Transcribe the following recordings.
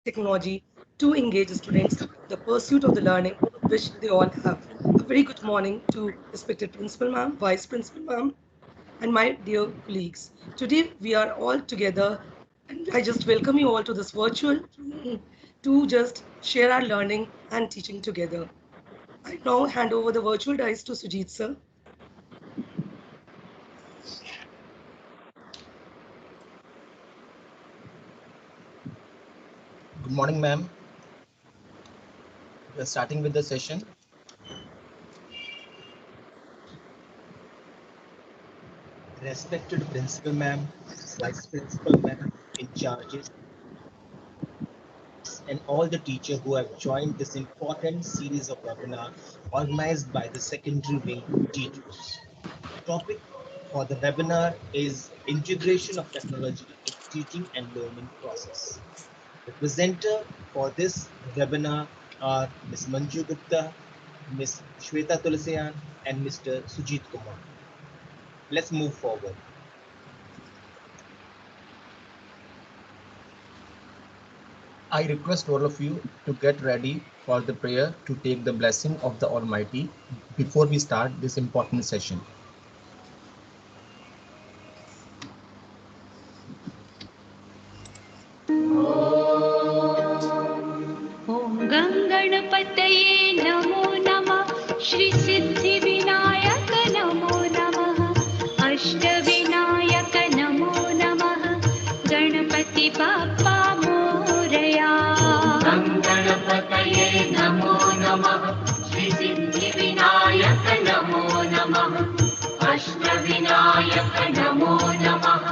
technology to engage students in the pursuit of the learning which they all have. A very good morning to respected principal ma'am, vice principal ma'am, and my dear colleagues. Today we are all together and I just welcome you all to this virtual room to just share our learning and teaching together. I now hand over the virtual dice to Sujit sir. Good morning, ma'am. We are starting with the session. Respected principal, ma'am, vice principal, ma'am, in charges, and all the teachers who have joined this important series of webinar organized by the secondary wing teachers. The topic for the webinar is integration of technology in teaching and learning process. The presenter for this webinar are Ms. Manju Gupta, Ms. Shweta Tulsian, and Mr. Sujit Kumar. Let's move forward. I request all of you to get ready for the prayer to take the blessing of the Almighty before we start this important session. ॐ गङ्गणपतये नमो नमः श्रीसिद्धिविनायक नमो नमः अष्टविनायक नमो नमः गणपति बाप्पा मोरया गणपतये नमो नमः श्रीसिद्धिविनायक नमो नमः अष्टविनायक नमो नमः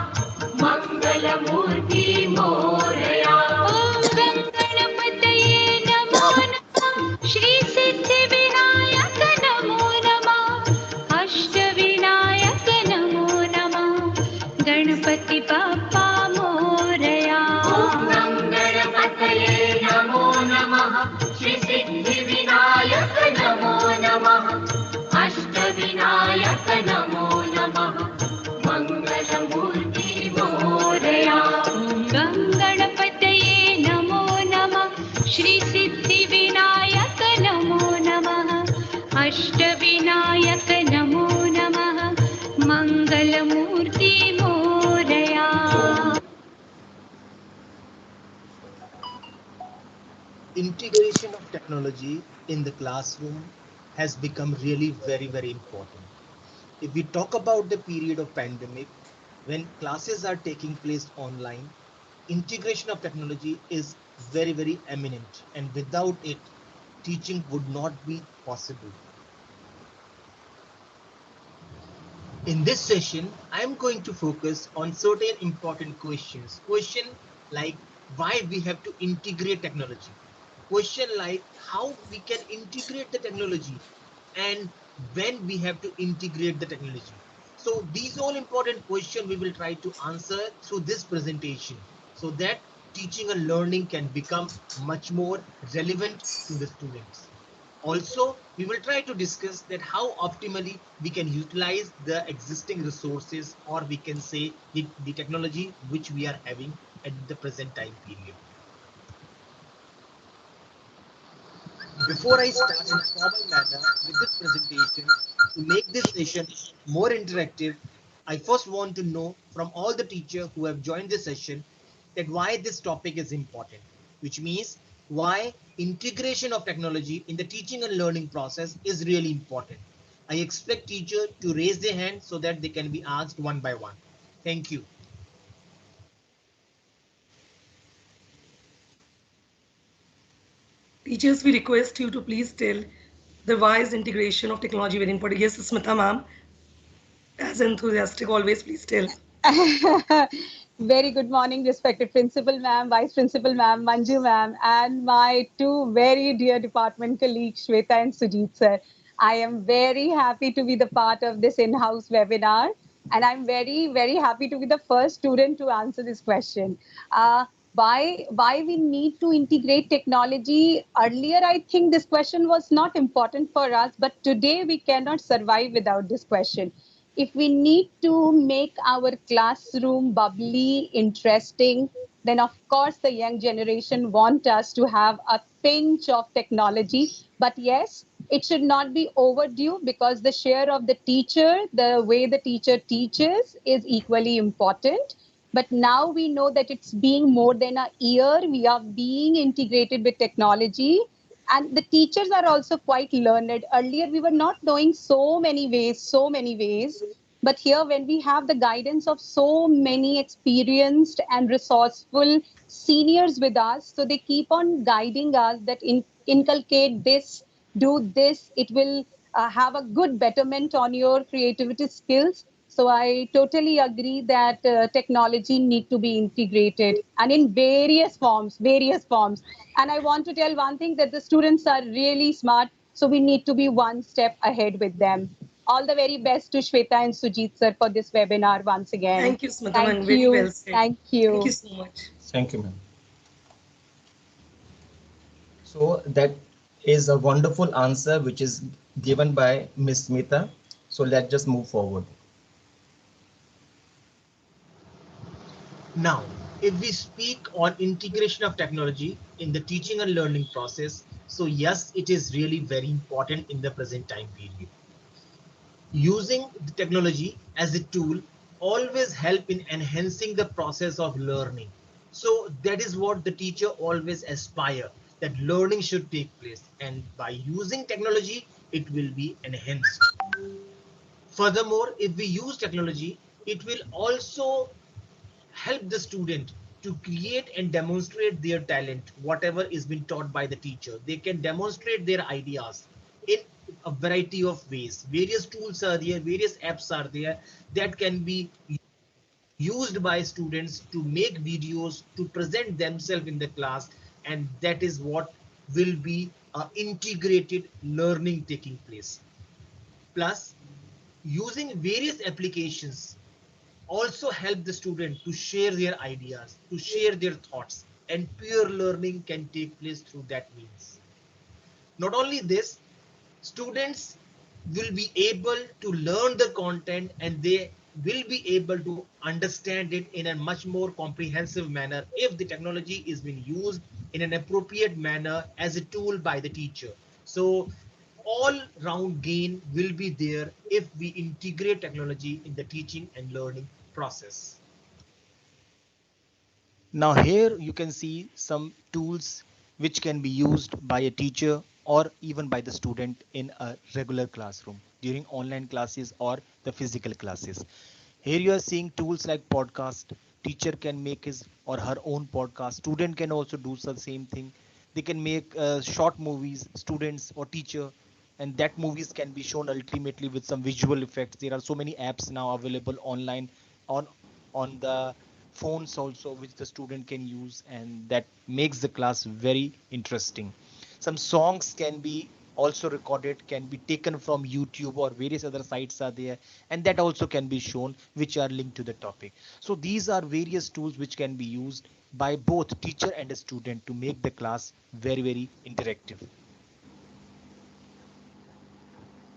मङ्गलमूर्ति मोरया ॐ गङ्गणपतये नमो नमः श्रीसिद्धिविनायक नमो नमः अष्टविनायक नमो नमः गणपति बाप्पा मोरया गणपतये नमो नमः श्रीसिद्धिविनायक नमो नमः अष्टविनायक नमो नमः मङ्गलमूर्ति मोरया ॐ गङ्गणपतये नमो नमः श्रीसिद्धिविनायक नमो नमः अष्टविनायक नमो नमः मङ्गलमूर्ति Morya Integration of technology in the classroom has become really very important. If we talk about the period of pandemic, when classes are taking place online, integration of technology is very eminent, and without it, teaching would not be possible. In this session, I am going to focus on certain important questions. Question like why we have to integrate technology. Question like how we can integrate the technology and when we have to integrate the technology. So these all important questions we will try to answer through this presentation so that teaching and learning can become much more relevant to the students. Also, we will try to discuss that how optimally we can utilize the existing resources, or we can say the technology which we are having at the present time period. Before I start in a formal manner with this presentation, to make this session more interactive, I first want to know from all the teachers who have joined this session that why this topic is important, which means why integration of technology in the teaching and learning process is really important. I expect teachers to raise their hand so that they can be asked one by one. Thank you. Teachers, we request you to please tell the why is integration of technology very important. Yes, Smita ma'am, as enthusiastic always, please tell. Very good morning, respected principal ma'am, vice principal ma'am, Manju ma'am, and my two very dear department colleagues, Shweta and Sujit sir. I am very happy to be the part of this in-house webinar, and I'm very happy to be the first student to answer this question. Why we need to integrate technology? Earlier, I think this question was not important for us, but today we cannot survive without this question. If we need to make our classroom bubbly, interesting, then of course the young generation want us to have a pinch of technology. But yes, it should not be overdue, because the share of the teacher, the way the teacher teaches, is equally important. But now we know that it's being more than a year, we are being integrated with technology, and the teachers are also quite learned. Earlier we were not knowing so many ways, but here when we have the guidance of so many experienced and resourceful seniors with us, so they keep on guiding us that inculcate this, do this, it will have a good betterment on your creativity skills. So I totally agree that technology need to be integrated, and in various forms. And I want to tell one thing, that the students are really smart, so we need to be one step ahead with them. All the very best to Shweta and Sujit sir for this webinar once again. Thank you, Smita Thank ma'am. Very well you. said. Thank Thank you you. so much. Thank you, ma'am. So that is a wonderful answer which is given by Miss Smita. So let's just move forward. Now, if we speak on integration of technology in the teaching and learning process, so yes, it is really very important in the present time period. Using the technology as a tool always help in enhancing the process of learning. So that is what the teacher always aspire, that learning should take place, and by using technology it will be enhanced. Furthermore, if we use technology, it will also help the student to create and demonstrate their talent, whatever is being taught by the teacher. They can demonstrate their ideas in a variety of ways. Various tools are there, various apps are there that can be used by students to make videos, to present themselves in the class, and that is what will be integrated learning taking place. Plus, using various applications also help the student to share their ideas, to share their thoughts, and peer learning can take place through that means. Not only this, students will be able to learn the content, and they will be able to understand it in a much more comprehensive manner if the technology is being used in an appropriate manner as a tool by the teacher. So all round gain will be there if we integrate technology in the teaching and learning process. Now here you can see some tools which can be used by a teacher or even by the student in a regular classroom during online classes or the physical classes. Here you are seeing tools like podcast. Teacher can make his or her own podcast. Student can also do the same thing. They can make short movies, students or teacher, and that movies can be shown ultimately with some visual effects. There are so many apps now available online on the phones also, which the student can use, and that makes the class very interesting. Some songs can be also recorded, can be taken from YouTube or various other sites are there, and that also can be shown, which are linked to the topic. So these are various tools which can be used by both teacher and a student to make the class very interactive.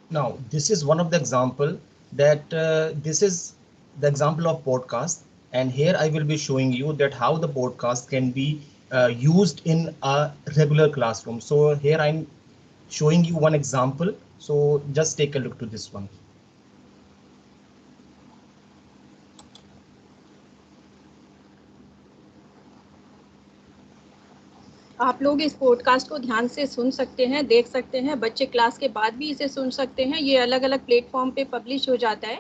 Now, this is one of the example that this is the example of podcast, and here I will be showing you that how the podcast can be used in a regular classroom. So here I'm showing you one example. So just take a look to this one. आप लोग इस podcast को ध्यान से सुन सकते हैं, देख सकते हैं, बच्चे क्लास के बाद भी इसे सुन सकते हैं। ये अलग-अलग प्लेटफॉर्म पे पब्लिश हो जाता है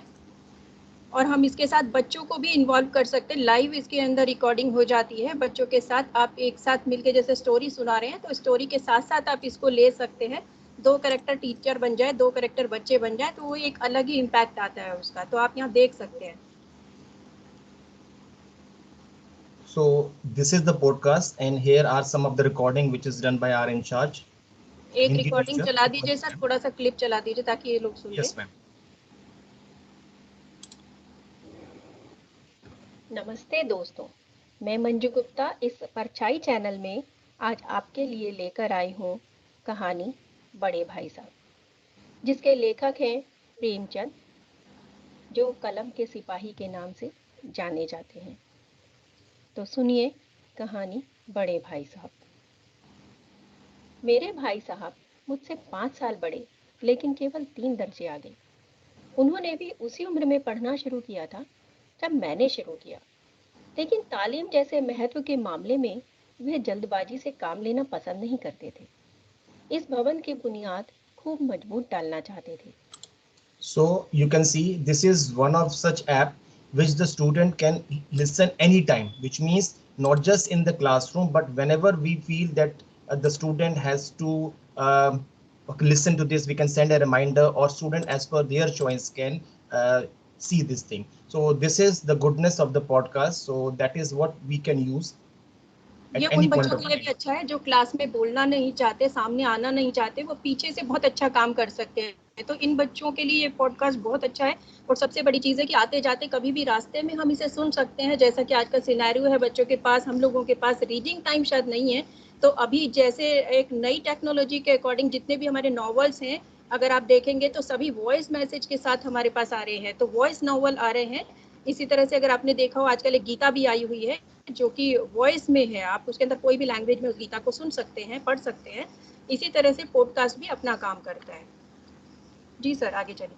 और हम इसके साथ बच्चों को भी इन्वॉल्व कर सकते हैं। लाइव इसके अंदर रिकॉर्डिंग हो जाती है बच्चों के साथ। आप एक साथ मिलके जैसे स्टोरी सुना रहे हैं, तो स्टोरी के साथ-साथ आप इसको ले सकते हैं। 2 कैरेक्टर टीचर बन जाए, 2 कैरेक्टर बच्चे बन जाए, तो वो एक अलग ही इम्पैक्ट आता है उसका। तो आप यहाँ देख सकते हैं। So this is the podcast, and here are some of the recording which is done by our in charge. एक रिकॉर्डिंग चला दीजिए सर, थोड़ा सा क्लिप चला दीजिए ताकि ये लोग सुन लें। Yes, ma'am. नमस्ते दोस्तों, मैं मंजू गुप्ता इस परछाई चैनल में आज आपके लिए लेकर आई हूँ कहानी बड़े भाई साहब, जिसके लेखक हैं प्रेमचंद, जो कलम के सिपाही के नाम से जाने जाते हैं। तो सुनिए कहानी बड़े भाई साहब। मेरे भाई साहब मुझसे 5 साल बड़े, लेकिन केवल 3 दर्जे आगे। उन्होंने भी उसी उम्र में पढ़ना शुरू किया था जब मैंने शुरू किया, लेकिन तालीम जैसे महत्व के मामले में वे जल्दबाजी से काम लेना पसंद नहीं करते थे। इस भवन की बुनियाद खूब मजबूत डालना चाहते थे। So you can see this is one of such app which the student can listen anytime, which means not just in the classroom, but whenever we feel that the student has to listen to this, we can send a reminder, or student as per their choice can see this thing. So this is the goodness of the podcast. So that is what we can use ये at उन any point बच्चों of के लिए भी time. अच्छा है जो class में बोलना नहीं चाहते, सामने आना नहीं चाहते, वो पीछे से बहुत अच्छा काम कर सकते हैं। तो इन बच्चों के लिए ये पॉडकास्ट बहुत अच्छा है। और सबसे बड़ी चीज़ है कि आते जाते कभी भी रास्ते में हम इसे सुन सकते हैं। जैसा कि आज का सिनेरियो है, बच्चों के पास, हम लोगों के पास रीडिंग टाइम शायद नहीं है, तो अभी जैसे एक नई टेक्नोलॉजी के अकॉर्डिंग जितने भी हमारे नॉवेल्स हैं, अगर आप देखेंगे तो सभी वॉइस मैसेज के साथ हमारे पास आ रहे हैं, तो वॉइस नॉवल आ रहे हैं। इसी तरह से अगर आपने देखा हो, आजकल एक गीता भी आई हुई है जो कि वॉइस में है, आप उसके अंदर कोई भी लैंग्वेज में उस गीता को सुन सकते हैं, पढ़ सकते हैं। इसी तरह से पॉडकास्ट भी अपना काम करता है। जी सर, आगे चलिए।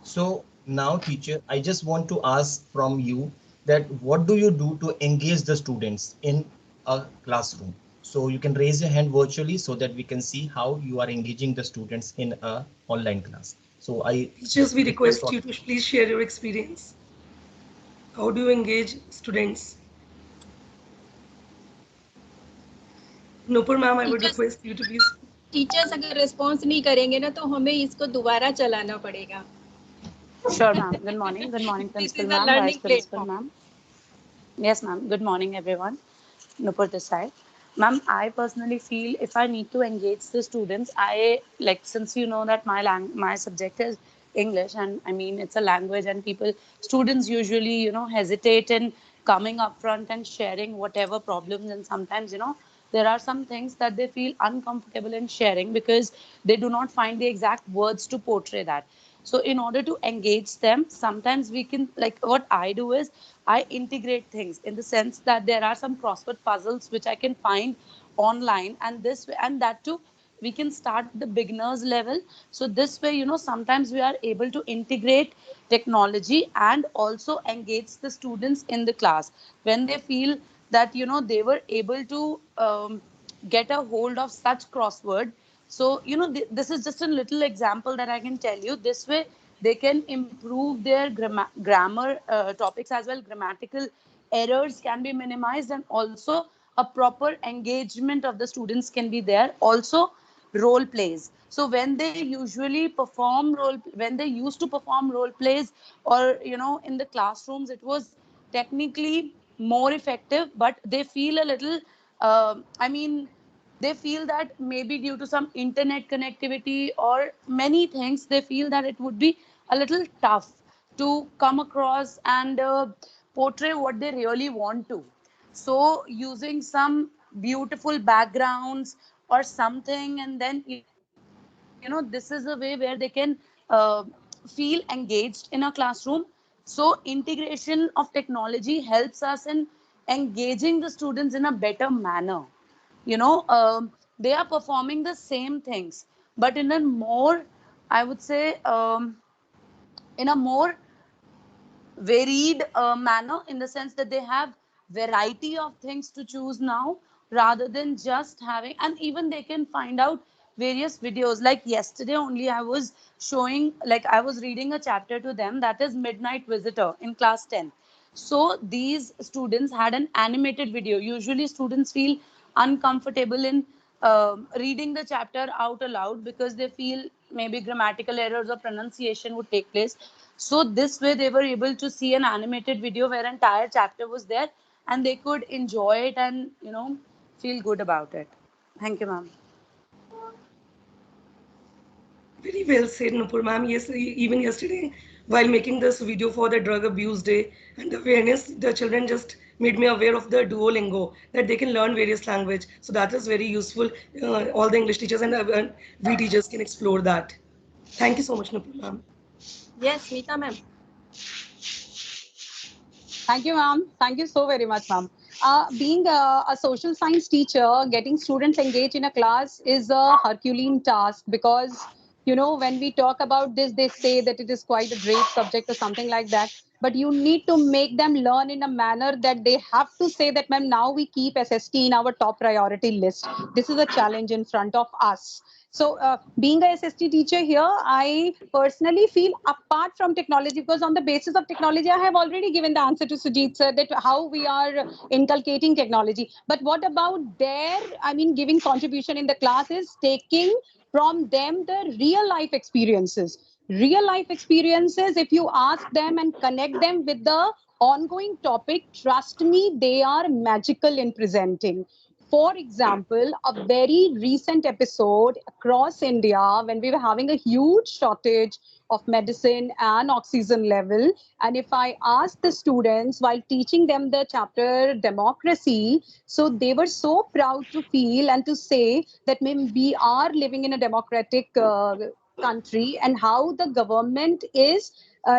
So now, teacher, I just want to ask from you that what do you do to engage the students in a classroom? So you can raise your hand virtually so that we can see how you are engaging the students in a online class. So I Teachers, we request request you to please share your experience. How do you engage students? Nupur ma'am, I would teachers request you to please. Teachers अगर response नहीं करेंगे ना, तो हमें इसको दोबारा चलाना पड़ेगा। Sure, ma'am. Good morning. Good morning, this Principal is a ma'am, Vice learning Principal platform. ma'am. Yes, ma'am. Good morning, everyone. Nupur this side. Ma'am, I personally feel if I need to engage the students, I like, since you know that my subject is English, and I mean it's a language, and students usually hesitate in coming up front and sharing whatever problems, and sometimes there are some things that they feel uncomfortable in sharing because they do not find the exact words to portray that. So in order to engage them, sometimes we can, like, what I do is I integrate things in the sense that there are some crossword puzzles which I can find online, and this way, and that too, we can start at the beginners level. So this way, sometimes we are able to integrate technology and also engage the students in the class when they feel that they were able to get a hold of such crossword. So this is just a little example that I can tell you. This way they can improve their grammar topics as well. Grammatical errors can be minimized, and also a proper engagement of the students can be there. Also role plays. So when they used to perform role plays, or in the classrooms, it was technically more effective, but they feel a little I mean they feel that maybe due to some internet connectivity or many things, they feel that it would be a little tough to come across and portray what they really want to. So using some beautiful backgrounds or something, and then this is a way where they can feel engaged in a classroom. So integration of technology helps us in engaging the students in a better manner. They are performing the same things, but in a more, I would say, in a more varied manner, in the sense that they have variety of things to choose now, rather than just having, and even they can find out various videos. Like yesterday only, I was reading a chapter to them, that is Midnight Visitor, in class 10. So these students had an animated video. Usually students feel uncomfortable in reading the chapter out aloud because they feel maybe grammatical errors or pronunciation would take place. So this way they were able to see an animated video where entire chapter was there, and they could enjoy it and feel good about it. Thank you, ma'am. Very well said, Nupur ma'am. Yes, even yesterday, while making this video for the Drug Abuse Day and the awareness, the children just made me aware of the Duolingo, that they can learn various language. So that is very useful. All the English teachers and we teachers can explore that. Thank you so much, Nupur ma'am. Yes, Meeta ma'am. Thank you, ma'am. Thank you so very much, ma'am. Being a social science teacher, getting students engaged in a class is a Herculean task because, you know, when we talk about this, they say that it is quite a great subject or something like that. But you need to make them learn in a manner that they have to say that, ma'am, now we keep SST in our top priority list. This is a challenge in front of us. So, being a SST teacher here, I personally feel apart from technology, because on the basis of technology, I have already given the answer to Sujit sir that how we are inculcating technology. But what about their, I mean, giving contribution in the class is taking from them the real life experiences. Real life experiences, if you ask them and connect them with the ongoing topic, trust me, they are magical in presenting. For example, a very recent episode across India when we were having a huge shortage of medicine and oxygen level. And if I asked the students while teaching them the chapter democracy, so they were so proud to feel and to say that we are living in a democratic country and how the government is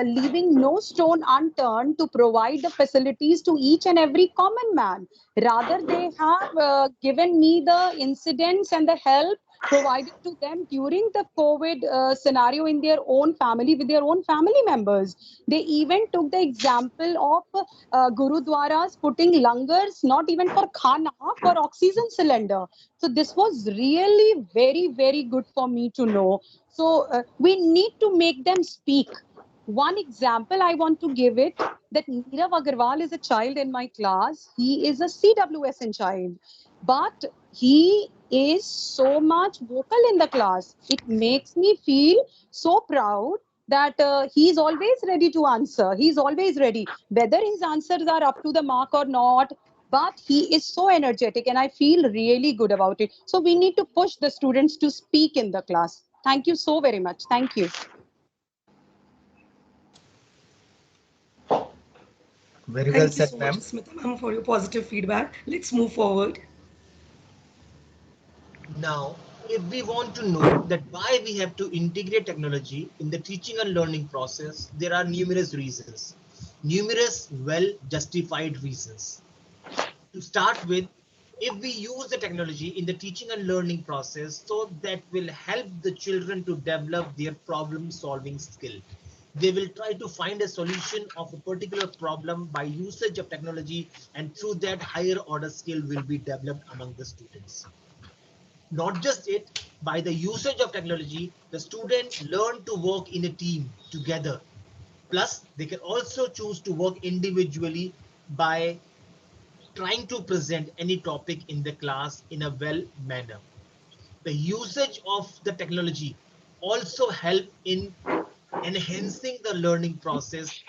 leaving no stone unturned to provide the facilities to each and every common man. Rather, they have given me the incidents and the help provided to them during the COVID scenario in their own family, with their own family members. They even took the example of Gurudwaras putting langars, not even for khana, for oxygen cylinder. So this was really very, very good for me to know. So we need to make them speak. One example I want to give it that Neerav Agarwal is a child in my class. He is a CWSN child, but he is so much vocal in the class. It makes me feel so proud that he's always ready to answer. He's always ready, whether his answers are up to the mark or not. But he is so energetic, and I feel really good about it. So we need to push the students to speak in the class. Thank you so very much. Thank you. Very well Thank you said, so much, ma'am. Smita ma'am, for your positive feedback. Let's move forward. Now, if we want to know that why we have to integrate technology in the teaching and learning process, there are numerous reasons, numerous well justified reasons. To start with, if we use the technology in the teaching and learning process, so that will help the children to develop their problem solving skill. They will try to find a solution of a particular problem by usage of technology, and through that higher order skill will be developed among the students. Not just it, by the usage of technology, the student learn to work in a team together. Plus, they can also choose to work individually by trying to present any topic in the class in a well manner. The usage of the technology also help in enhancing the learning process,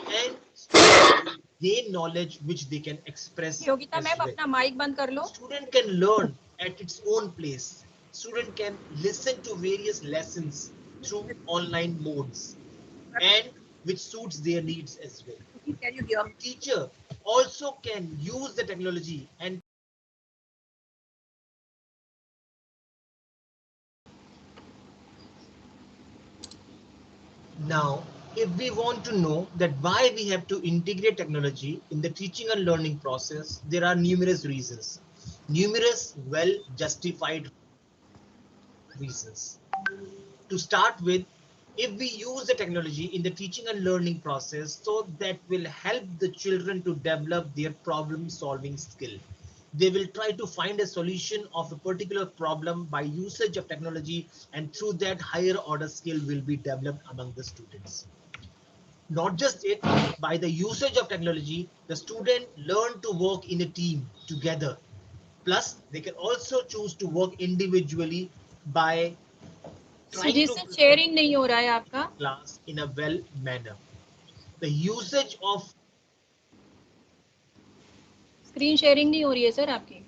and student gain knowledge which they can express Yogita as ma'am well. अपना mic बंद कर लो. Student can learn at its own place. Student can listen to various lessons through online modes, and which suits their needs as well. Can you hear me? Teacher also can use the technology and now, if we want to know that why we have to integrate technology in the teaching and learning process, there are numerous reasons, numerous well justified reasons. To start with, if we use the technology in the teaching and learning process, so that will help the children to develop their problem solving skill. They will try to find a solution of a particular problem by usage of technology, and through that higher order skill will be developed among the students. Not just it, by the usage of technology, the student learn to work in a team together. Plus, they can also choose to work individually by trying Sujeet to sir present sharing नहीं हो रहा है आपका. class in a well manner. The usage of screen sharing नहीं हो रही है sir आपकी.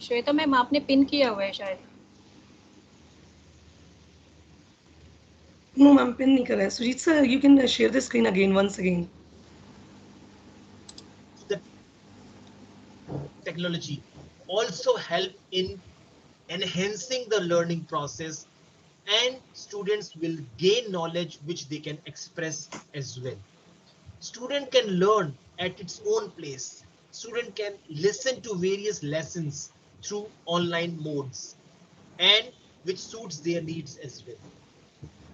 श्वेता मैम आपने पिन किया हुआ है शायद. No, ma'am, pin नहीं कर रहा है. Sujit sir, you can share the screen again once again. the technology also help in enhancing the learning process, and students will gain knowledge which they can express as well. Student can learn at its own place. Student can listen to various lessons through online modes and which suits their needs as well.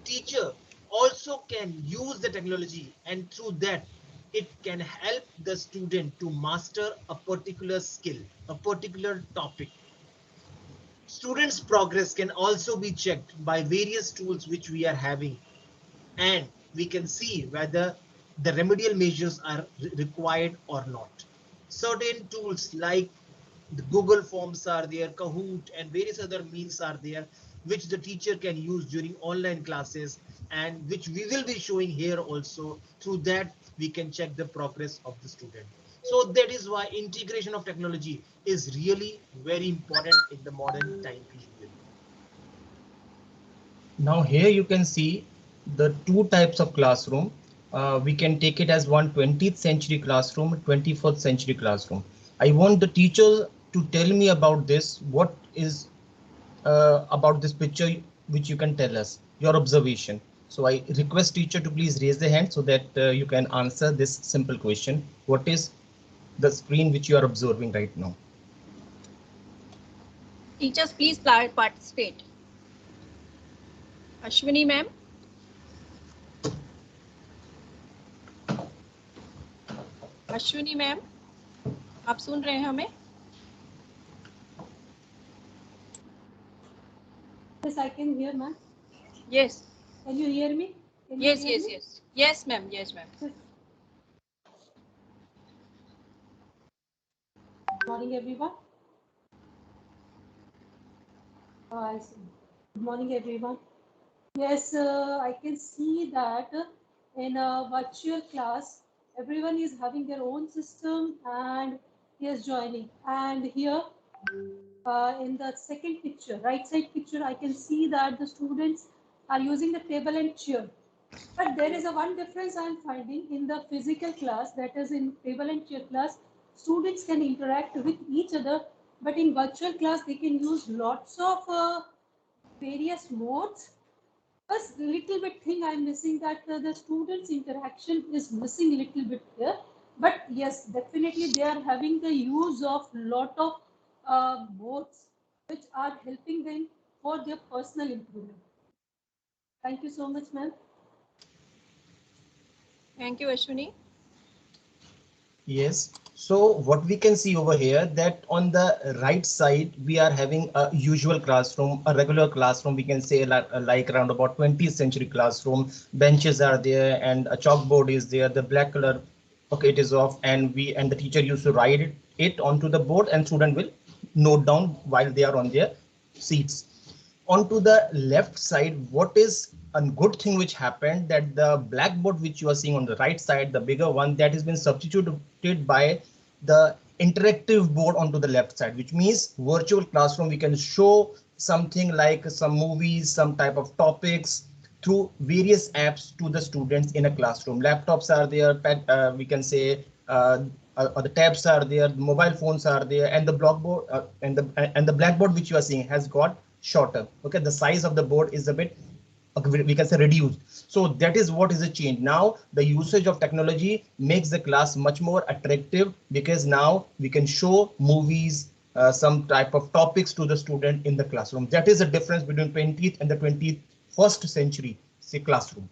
Teacher also can use the technology, and through that it can help the student to master a particular skill, a particular topic. Students' progress can also be checked by various tools which we are having, and we can see whether the remedial measures are required or not. Certain tools like the Google Forms are there, Kahoot, and various other means are there, which the teacher can use during online classes, and which we will be showing here also. Through that, we can check the progress of the student. So that is why integration of technology is really very important in the modern time period. Now here you can see the two types of classroom. We can take it as one 20th century classroom, 21st century classroom. I want the teacher to tell me about this. What is about this picture which you can tell us, your observation. So I request teacher to please raise the hand so that you can answer this simple question. What is the screen which you are observing right now? Teachers, please participate. Ashwini ma'am. Ashwini ma'am, आप सुन रहे हैं हमें? Yes, I can hear, ma'am. Yes. Can you hear me? Yes, yes, ma'am. Yes, ma'am. Good morning, everyone. I see. Good morning, everyone. Yes, I can see that in a virtual class, everyone is having their own system and is joining. And here, in the second picture, right side picture, I can see that the students are using the table and chair. But there is a one difference I am finding in the physical class, that is in table and chair class, students can interact with each other, but in virtual class they can use lots of various modes. First little bit thing I am missing, that the students interaction is missing little bit here. But yes, definitely they are having the use of lot of modes which are helping them for their personal improvement. Thank you so much, ma'am. Thank you, Ashwini. Yes. So what we can see over here, that on the right side we are having a usual classroom, a regular classroom. We can say like around about 20th century classroom. Benches are there and a chalkboard is there. The black color, okay, it is off, and the teacher used to write it onto the board, and student will note down while they are on their seats. Onto the left side, what is a good thing which happened, that the blackboard which you are seeing on the right side, the bigger one, that has been substituted by the interactive board onto the left side, which means virtual classroom. We can show something like some movies, some type of topics through various apps to the students in a classroom. Laptops are there, we can say the tabs are there, the mobile phones are there, and the blackboard and the blackboard which you are seeing has got shorter. Okay, the size of the board is a bit, we can say, reduced. So that is what is a change. Now the usage of technology makes the class much more attractive, because now we can show movies, some type of topics to the student in the classroom. That is the difference between 20th and the 21st century, say, classroom.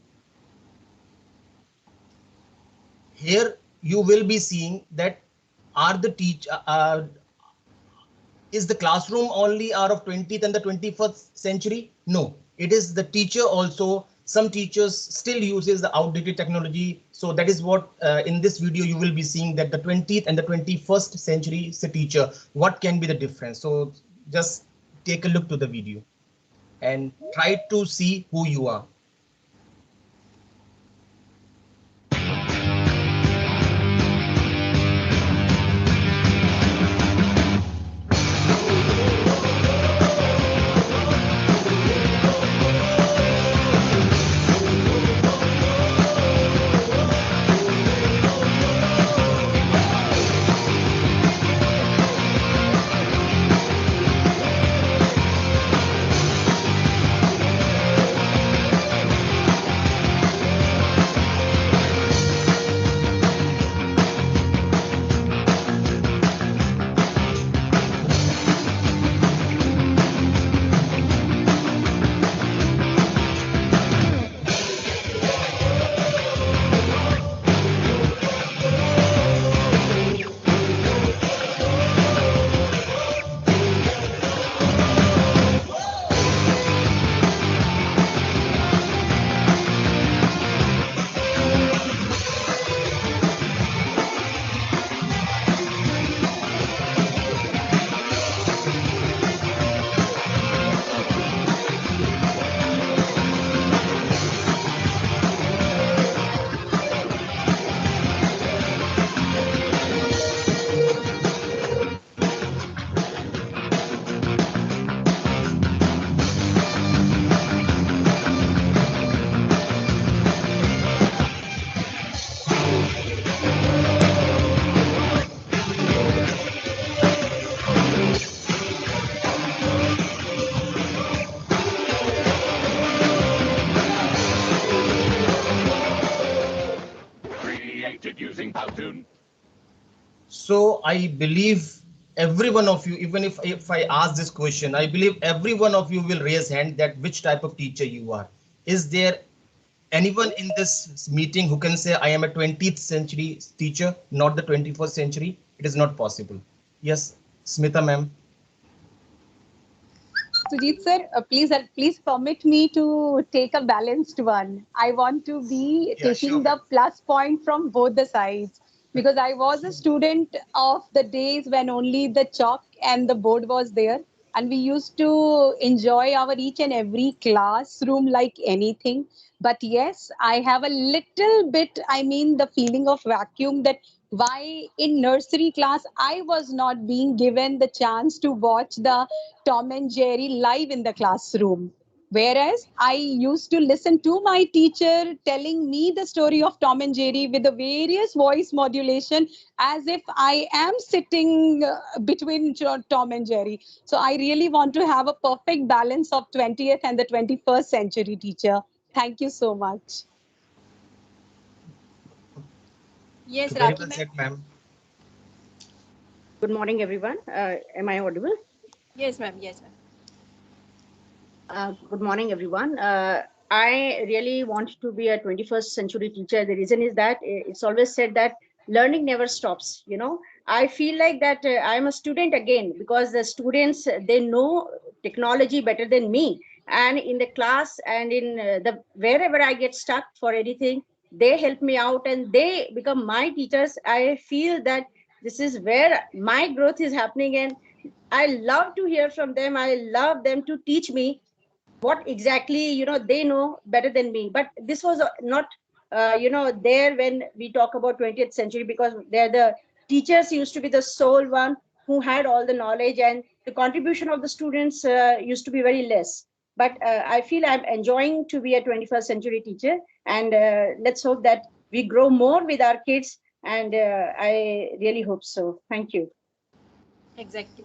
Here you will be seeing that are the is the classroom only are of 20th and the 21st century? No, it is the teacher also. Some teachers still uses the outdated technology. So that is what in this video you will be seeing, that the 20th and the 21st century is a teacher. What can be the difference? So just take a look to the video and try to see who you are. So I believe every one of you, even if I ask this question, I believe every one of you will raise hand that which type of teacher you are. Is there anyone in this meeting who can say I am a 20th century teacher, not the 21st century? It is not possible. Yes, Smita ma'am. Sujit sir, please permit me to take a balanced one. I want to be Yeah, sure, taking ma'am. the plus point from both the sides because I was a student of the days when only the chalk and the board was there, and we used to enjoy our each and every classroom like anything. But yes, I have a little bit, I mean, the feeling of vacuum that why in nursery class I was not being given the chance to watch the Tom and Jerry live in the classroom. Whereas I used to listen to my teacher telling me the story of Tom and Jerry with the various voice modulation as if I am sitting between Tom and Jerry. So I really want to have a perfect balance of 20th and the 21st century teacher. Thank you so much. Yes, Very Rakhi well ma'am. said, ma'am. Good morning, everyone. Am I audible? Yes, ma'am. Yes, ma'am. Good morning, everyone. I really want to be a 21st century teacher. The reason is that it's always said that learning never stops. I feel like that I'm a student again because the students, they know technology better than me. And in the class and in the wherever I get stuck for anything, they help me out and they become my teachers. I feel that this is where my growth is happening, and I love to hear from them. I love them to teach me what exactly they know better than me. But this was not there when we talk about 20th century, because they're the teachers used to be the sole one who had all the knowledge, and the contribution of the students used to be very less. But I feel I'm enjoying to be a 21st century teacher, and let's hope that we grow more with our kids, and I really hope so. Thank you. Exactly.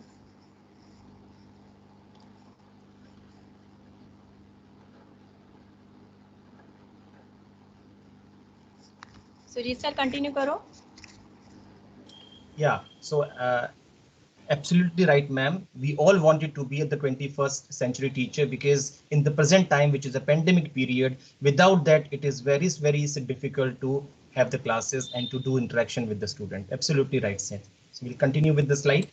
Sujeet sir continue करो. Yeah, so absolutely right, ma'am. We all wanted to be the 21st century teacher because in the present time, which is a pandemic period, without that, it is very, very difficult to have the classes and to do interaction with the student. Absolutely right, Seth. So we'll continue with the slide.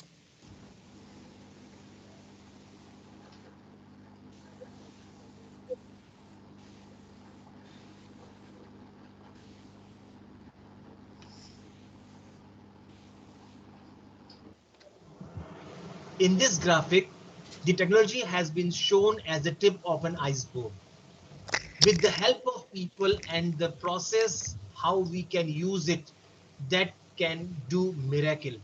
In this graphic, the technology has been shown as the tip of an iceberg. With the help of people and the process, how we can use it, that can do miracle.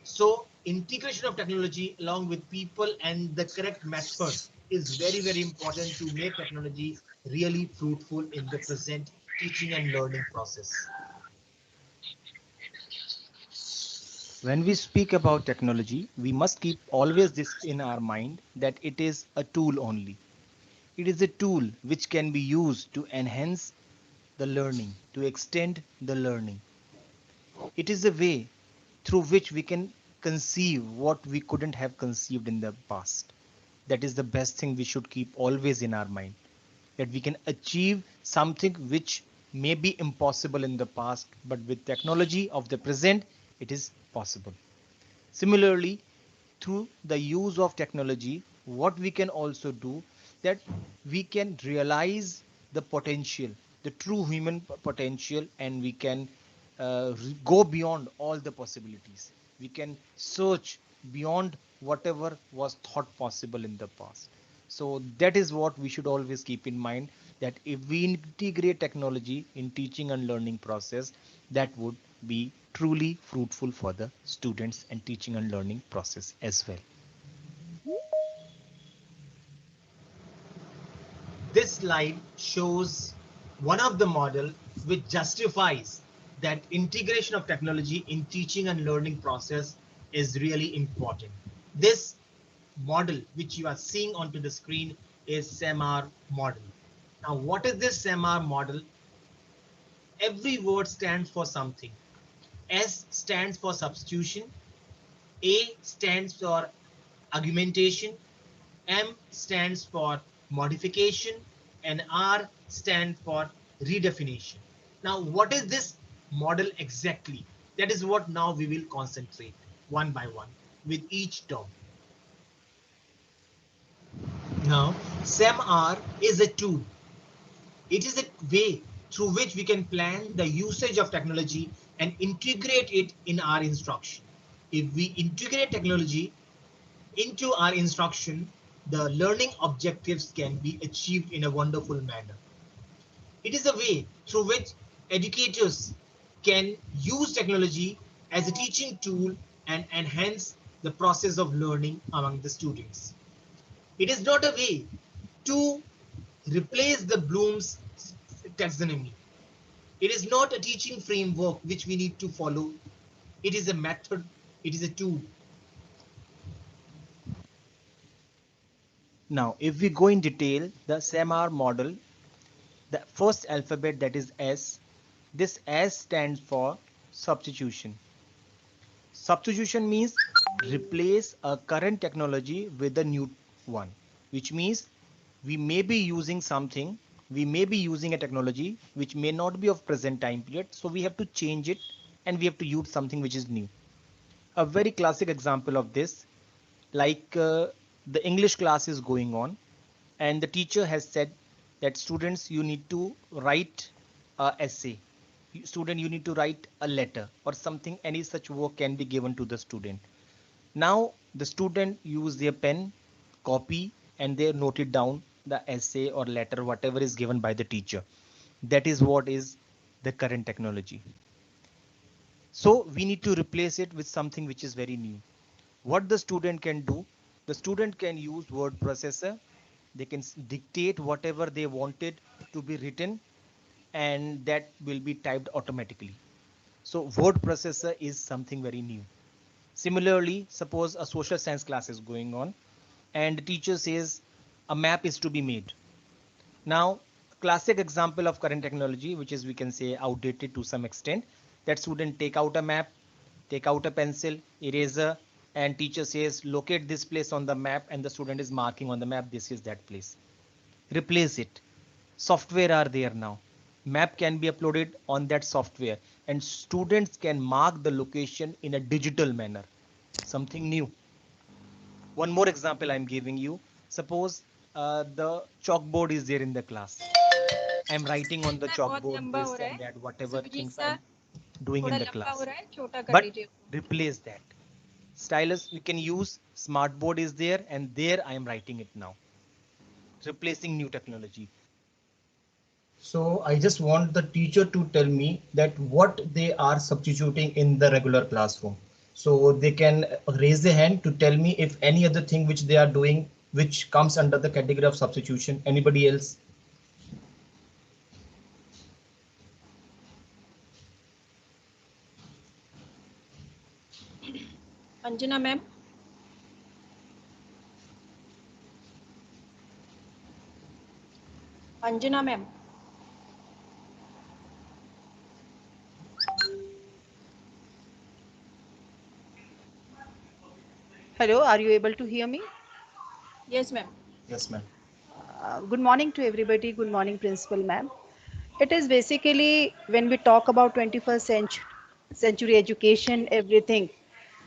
So integration of technology along with people and the correct method is very, very important to make technology really fruitful in the present teaching and learning process. When we speak about technology, we must keep always this in our mind that it is a tool only. It is a tool which can be used to enhance the learning, to extend the learning. It is a way through which we can conceive what we couldn't have conceived in the past. That is the best thing we should keep always in our mind. That we can achieve something which may be impossible in the past, but with technology of the present, it is possible. Similarly, through the use of technology, what we can also do that we can realize the potential, the true human potential, and we can go beyond all the possibilities. We can search beyond whatever was thought possible in the past. So that is what we should always keep in mind, that if we integrate technology in teaching and learning process, that would be truly fruitful for the students and teaching and learning process as well. This slide shows one of the model which justifies that integration of technology in teaching and learning process is really important. This model which you are seeing onto the screen is SEMAR model. Now, what is this SEMAR model? Every word stands for something. S stands for substitution, A stands for augmentation, M stands for modification, and R stands for redefinition. Now, what is this model exactly? That is what now we will concentrate one by one with each term. Now, SEM-R is a tool. It is a way through which we can plan the usage of technology and integrate it in our instruction. If we integrate technology into our instruction, the learning objectives can be achieved in a wonderful manner. It is a way through which educators can use technology as a teaching tool and enhance the process of learning among the students. It is not a way to replace the Bloom's taxonomy. It is not a teaching framework which we need to follow. It is a method, it is a tool. Now, if we go in detail, the SEM-R model, the first alphabet, that is S, this S stands for substitution. Substitution means replace a current technology with a new one, which means we may be using something, we may be using a technology which may not be of present time period, so we have to change it and we have to use something which is new. A very classic example of this, like the English class is going on and the teacher has said that students, you need to write a essay. Student, you need to write a letter or something, any such work can be given to the student. Now the student use their pen, copy, and they note it down, the essay or letter, whatever is given by the teacher. That is what is the current technology. So we need to replace it with something which is very new. What the student can do, the student can use word processor. They can dictate whatever they wanted to be written and that will be typed automatically. So word processor is something very new. Similarly, suppose a social science class is going on and the teacher says a map is to be made. Now, a classic example of current technology, which is we can say outdated to some extent, that student take out a map, take out a pencil, eraser, and teacher says locate this place on the map and the student is marking on the map, this is that place. Replace it. Software are there now. Map can be uploaded on that software and students can mark the location in a digital manner. Something new. One more example I'm giving you. Suppose the chalkboard is there in the class. I'm writing on the chalkboard this and that, whatever things I'm doing in the class. But replace that. Stylus, we can use smartboard is there and there I am writing it now. Replacing new technology. So I just want the teacher to tell me that what they are substituting in the regular classroom. So they can raise their hand to tell me if any other thing which they are doing which comes under the category of substitution. Anybody else? Anjana ma'am. Anjana ma'am. Hello, are you able to hear me? Yes, ma'am. Yes, ma'am. Good morning to everybody. Good morning, Principal ma'am. It is basically when we talk about 21st century education, everything,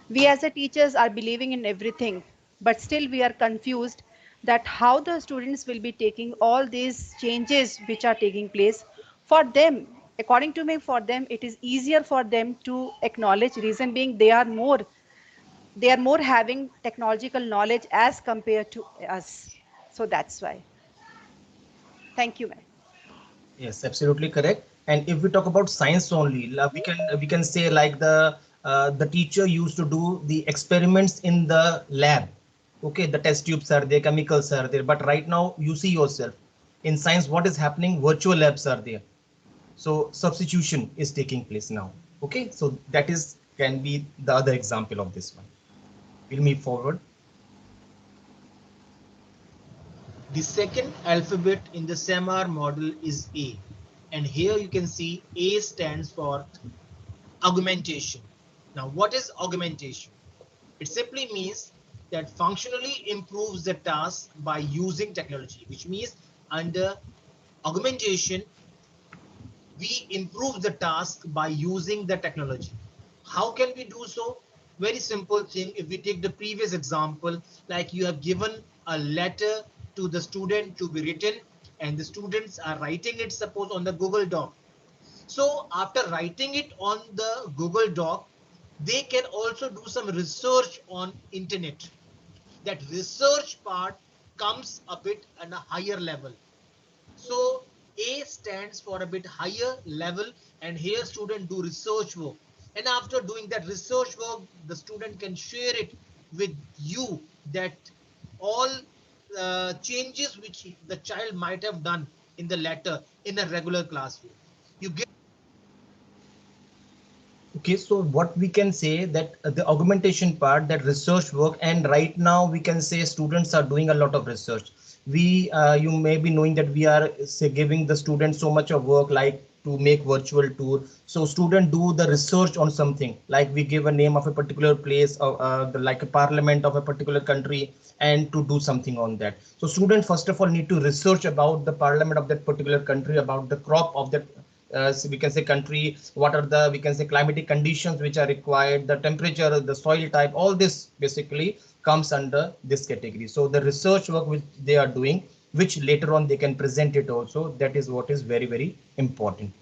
we as a teachers are believing in everything, but still we are confused that how the students will be taking all these changes which are taking place. For them, according to me, for them, it is easier for them to acknowledge, reason being they are more having technological knowledge as compared to us. So that's why. Thank you, ma'am. Yes, absolutely correct. And if we talk about science only, we can say like the teacher used to do the experiments in the lab. Okay, the test tubes are there, chemicals are there, but right now you see yourself in science what is happening, virtual labs are there. So substitution is taking place now. Okay, so that is can be the other example of this one. We'll move forward. The second alphabet in the SEM-R model is A. And here you can see A stands for augmentation. Now, what is augmentation? It simply means that functionally improves the task by using technology, which means under augmentation, we improve the task by using the technology. How can we do so? Very simple thing. If we take the previous example, like you have given a letter to the student to be written, and the students are writing it, suppose, on the Google Doc. So after writing it on the Google Doc, they can also do some research on internet. That research part comes a bit at a higher level. So A stands for a bit higher level, and here student do research work. And after doing that research work, the student can share it with you, that all changes which the child might have done in the letter in a regular classroom. You give. Okay, so what we can say that the augmentation part, that research work, and right now we can say students are doing a lot of research. We, you may be knowing that we are say giving the students so much of work, like to make virtual tour. So student do the research on something, like we give a name of a particular place, or like a parliament of a particular country, and to do something on that. So student first of all need to research about the parliament of that particular country, about the crop of that so we can say country, what are the, we can say, climatic conditions which are required, the temperature, the soil type, all this basically comes under this category. So the research work which they are doing, which later on they can present it also, that is what is very, very important.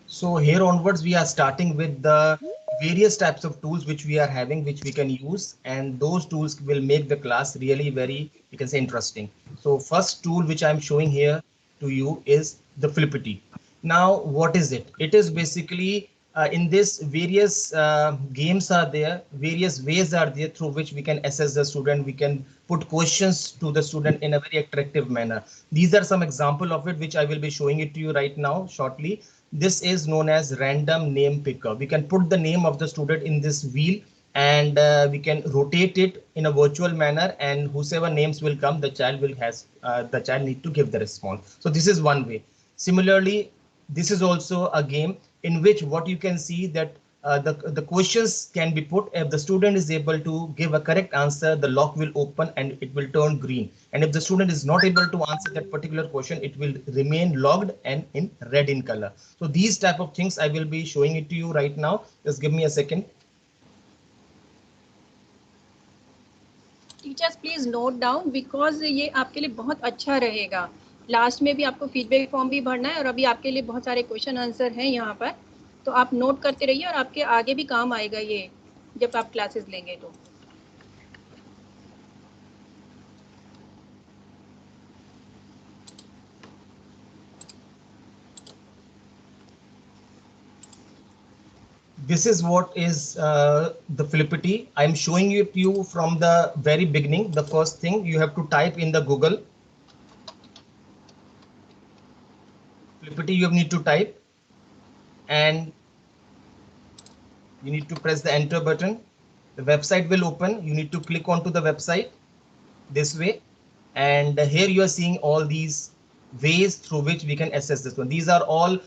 So here onwards, we are starting with the various types of tools which we are having, which we can use, and those tools will make the class really very, you can say, interesting. So first tool which I'm showing here to you is the Flippity. Now, what is it? It is basically in this various games are there, various ways are there through which we can assess the student. We can put questions to the student in a very attractive manner. These are some example of it, which I will be showing it to you right now shortly. This is known as random name picker. We can put the name of the student in this wheel, and we can rotate it in a virtual manner, and whosoever names will come, the child will the child need to give the response. So this is one way. Similarly, this is also a game in which what you can see that the questions can be put. If the student is able to give a correct answer, the lock will open and it will turn green. And if the student is not able to answer that particular question, it will remain locked and in red in color. So these type of things I will be showing it to you right now. Just give me a second. Teachers please note down, because ये आपके लिए बहुत अच्छा रहेगा. Last में भी आपको feedback form भी भरना है, और अभी आपके लिए बहुत सारे क्वेश्चन आंसर हैं यहाँ पर, तो आप नोट करते रहिए और आपके आगे भी काम आएगा ये जब आप क्लासेस लेंगे तो. This is what is the Flippity. I'm showing it to you from the very beginning. The first thing you have to type in the Google. Flippity you need to type, and you need to press the enter button. The website will open. You need to click onto the website this way, and here you are seeing all these ways through which we can assess this one. These are all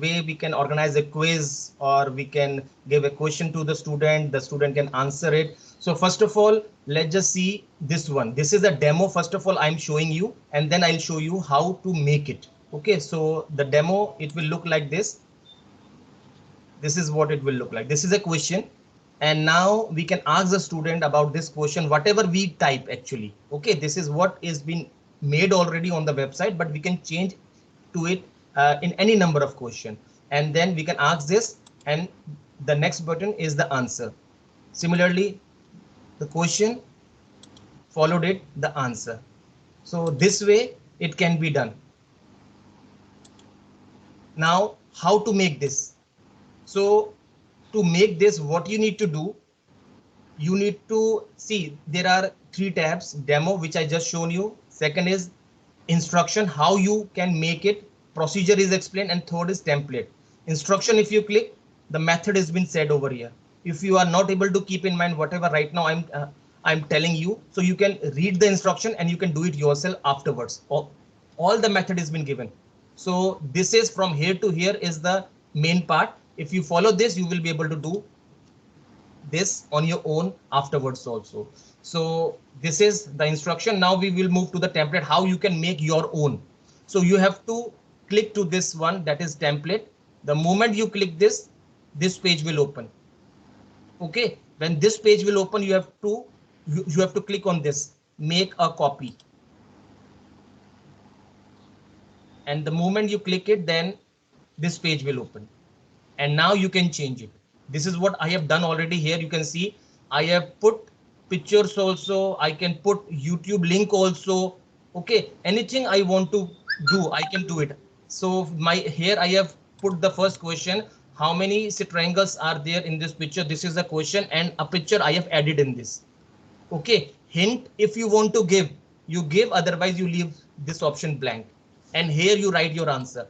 way we can organize a quiz, or we can give a question to the student can answer it. So first of all, let's just see this one. This is a demo. First of all, I'm showing you, and then I'll show you how to make it. Okay, so the demo, it will look like this. This is what it will look like. This is a question, and now we can ask the student about this question, whatever we type actually. Okay, this is what is been made already on the website, but we can change to it in any number of questions, and then we can ask this, and the next button is the answer. Similarly, the question followed it the answer. So this way it can be done. Now, how to make this? So to make this, what you need to do, you need to see there are 3 tabs: demo, which I just shown you. Second is instruction, how you can make it. Procedure is explained, and third is template. Instruction, if you click, the method has been said over here. If you are not able to keep in mind whatever right now I'm telling you, so you can read the instruction and you can do it yourself afterwards. All the method has been given. So this is from here to here is the main part. If you follow this, you will be able to do this on your own afterwards also. So this is the instruction. Now we will move to the template, how you can make your own. So you have to click to this one, that is template. The moment you click this page will open. Okay, when this page will open, you have to click on this, make a copy. And the moment you click it, then this page will open. And now you can change it. This is what I have done already here. You can see I have put pictures also. I can put YouTube link also. Okay, anything I want to do, I can do it. So here I have put the first question. How many triangles are there in this picture? This is a question and a picture I have added in this. Okay, hint, if you want to give, you give, otherwise you leave this option blank. And here you write your answer.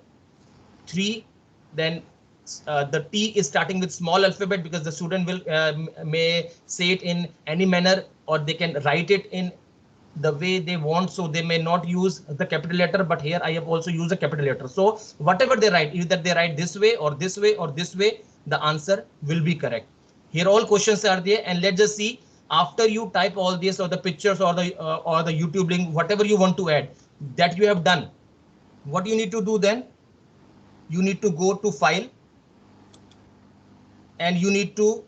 3, then the T is starting with small alphabet because the student will may say it in any manner, or they can write it in the way they want. So they may not use the capital letter, but here I have also used a capital letter. So whatever they write, either they write this way or this way or this way, the answer will be correct. Here all questions are there, and let's just see, after you type all this, or the pictures or the YouTube link, whatever you want to add, that you have done, what you need to do then? You need to go to file, and you need to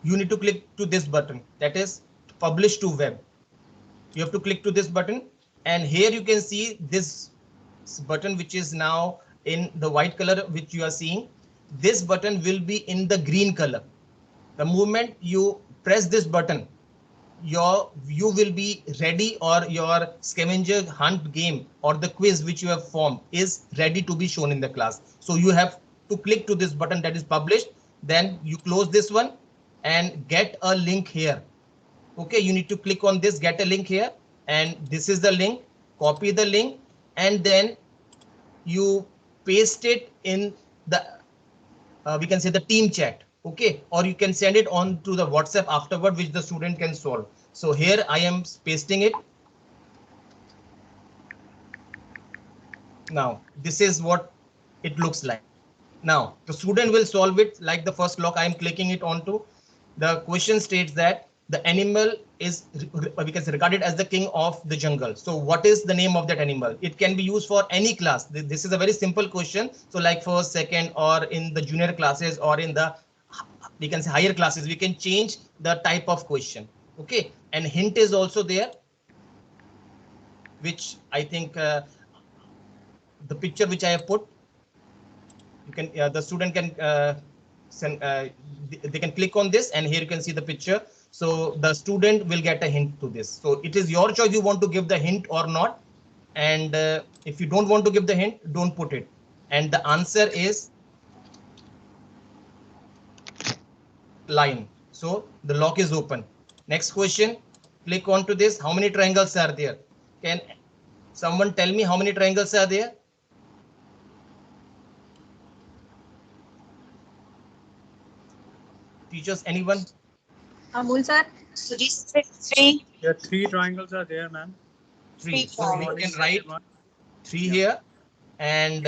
click to this button, that is publish to web. You have to click to this button, and here you can see this button, which is now in the white color, which you are seeing. This button will be in the green color. The moment you press this button, you will be ready, or your scavenger hunt game or the quiz which you have formed is ready to be shown in the class. So you have to click to this button, that is published. Then you close this one and get a link here. Okay, you need to click on this, get a link here, and this is the link. Copy the link, and then you paste it in the we can say the team chat. Okay, or you can send it on to the WhatsApp afterward, which the student can solve. So here I am pasting it. Now this is what it looks like. Now the student will solve it like the first block. I am clicking it onto. The question states that the animal is regarded as the king of the jungle. So what is the name of that animal? It can be used for any class. This is a very simple question. So like first, second, or in the junior classes, or in the, we can say, higher classes, we can change the type of question. Okay, and hint is also there, which I think the picture which I have put, you can the student can send, they can click on this, and here you can see the picture. So the student will get a hint to this. So it is your choice, you want to give the hint or not. And if you don't want to give the hint, don't put it. And the answer is line. So the lock is open. Next question, click on to this. How many triangles are there? Can someone tell me how many triangles are there? Teachers, anyone? Amul sir. Three. Yeah, 3 triangles are there, ma'am. 3. So we can write 3 here, and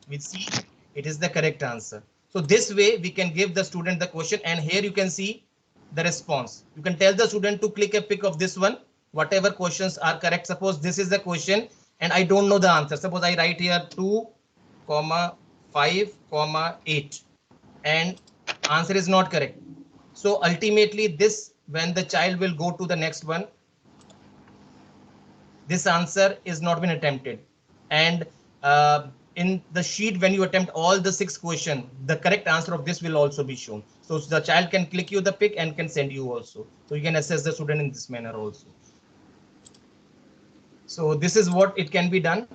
we see it is the correct answer. So this way we can give the student the question, and here you can see the response. You can tell the student to click a pic of this one, whatever questions are correct. Suppose this is the question and I don't know the answer. Suppose I write here 2, 5, 8, and answer is not correct. So ultimately this, when the child will go to the next one, this answer is not been attempted. And in the sheet, when you attempt all the 6 questions, the correct answer of this will also be shown. So the child can click you the pic and can send you also. So you can assess the student in this manner also. So this is what it can be done.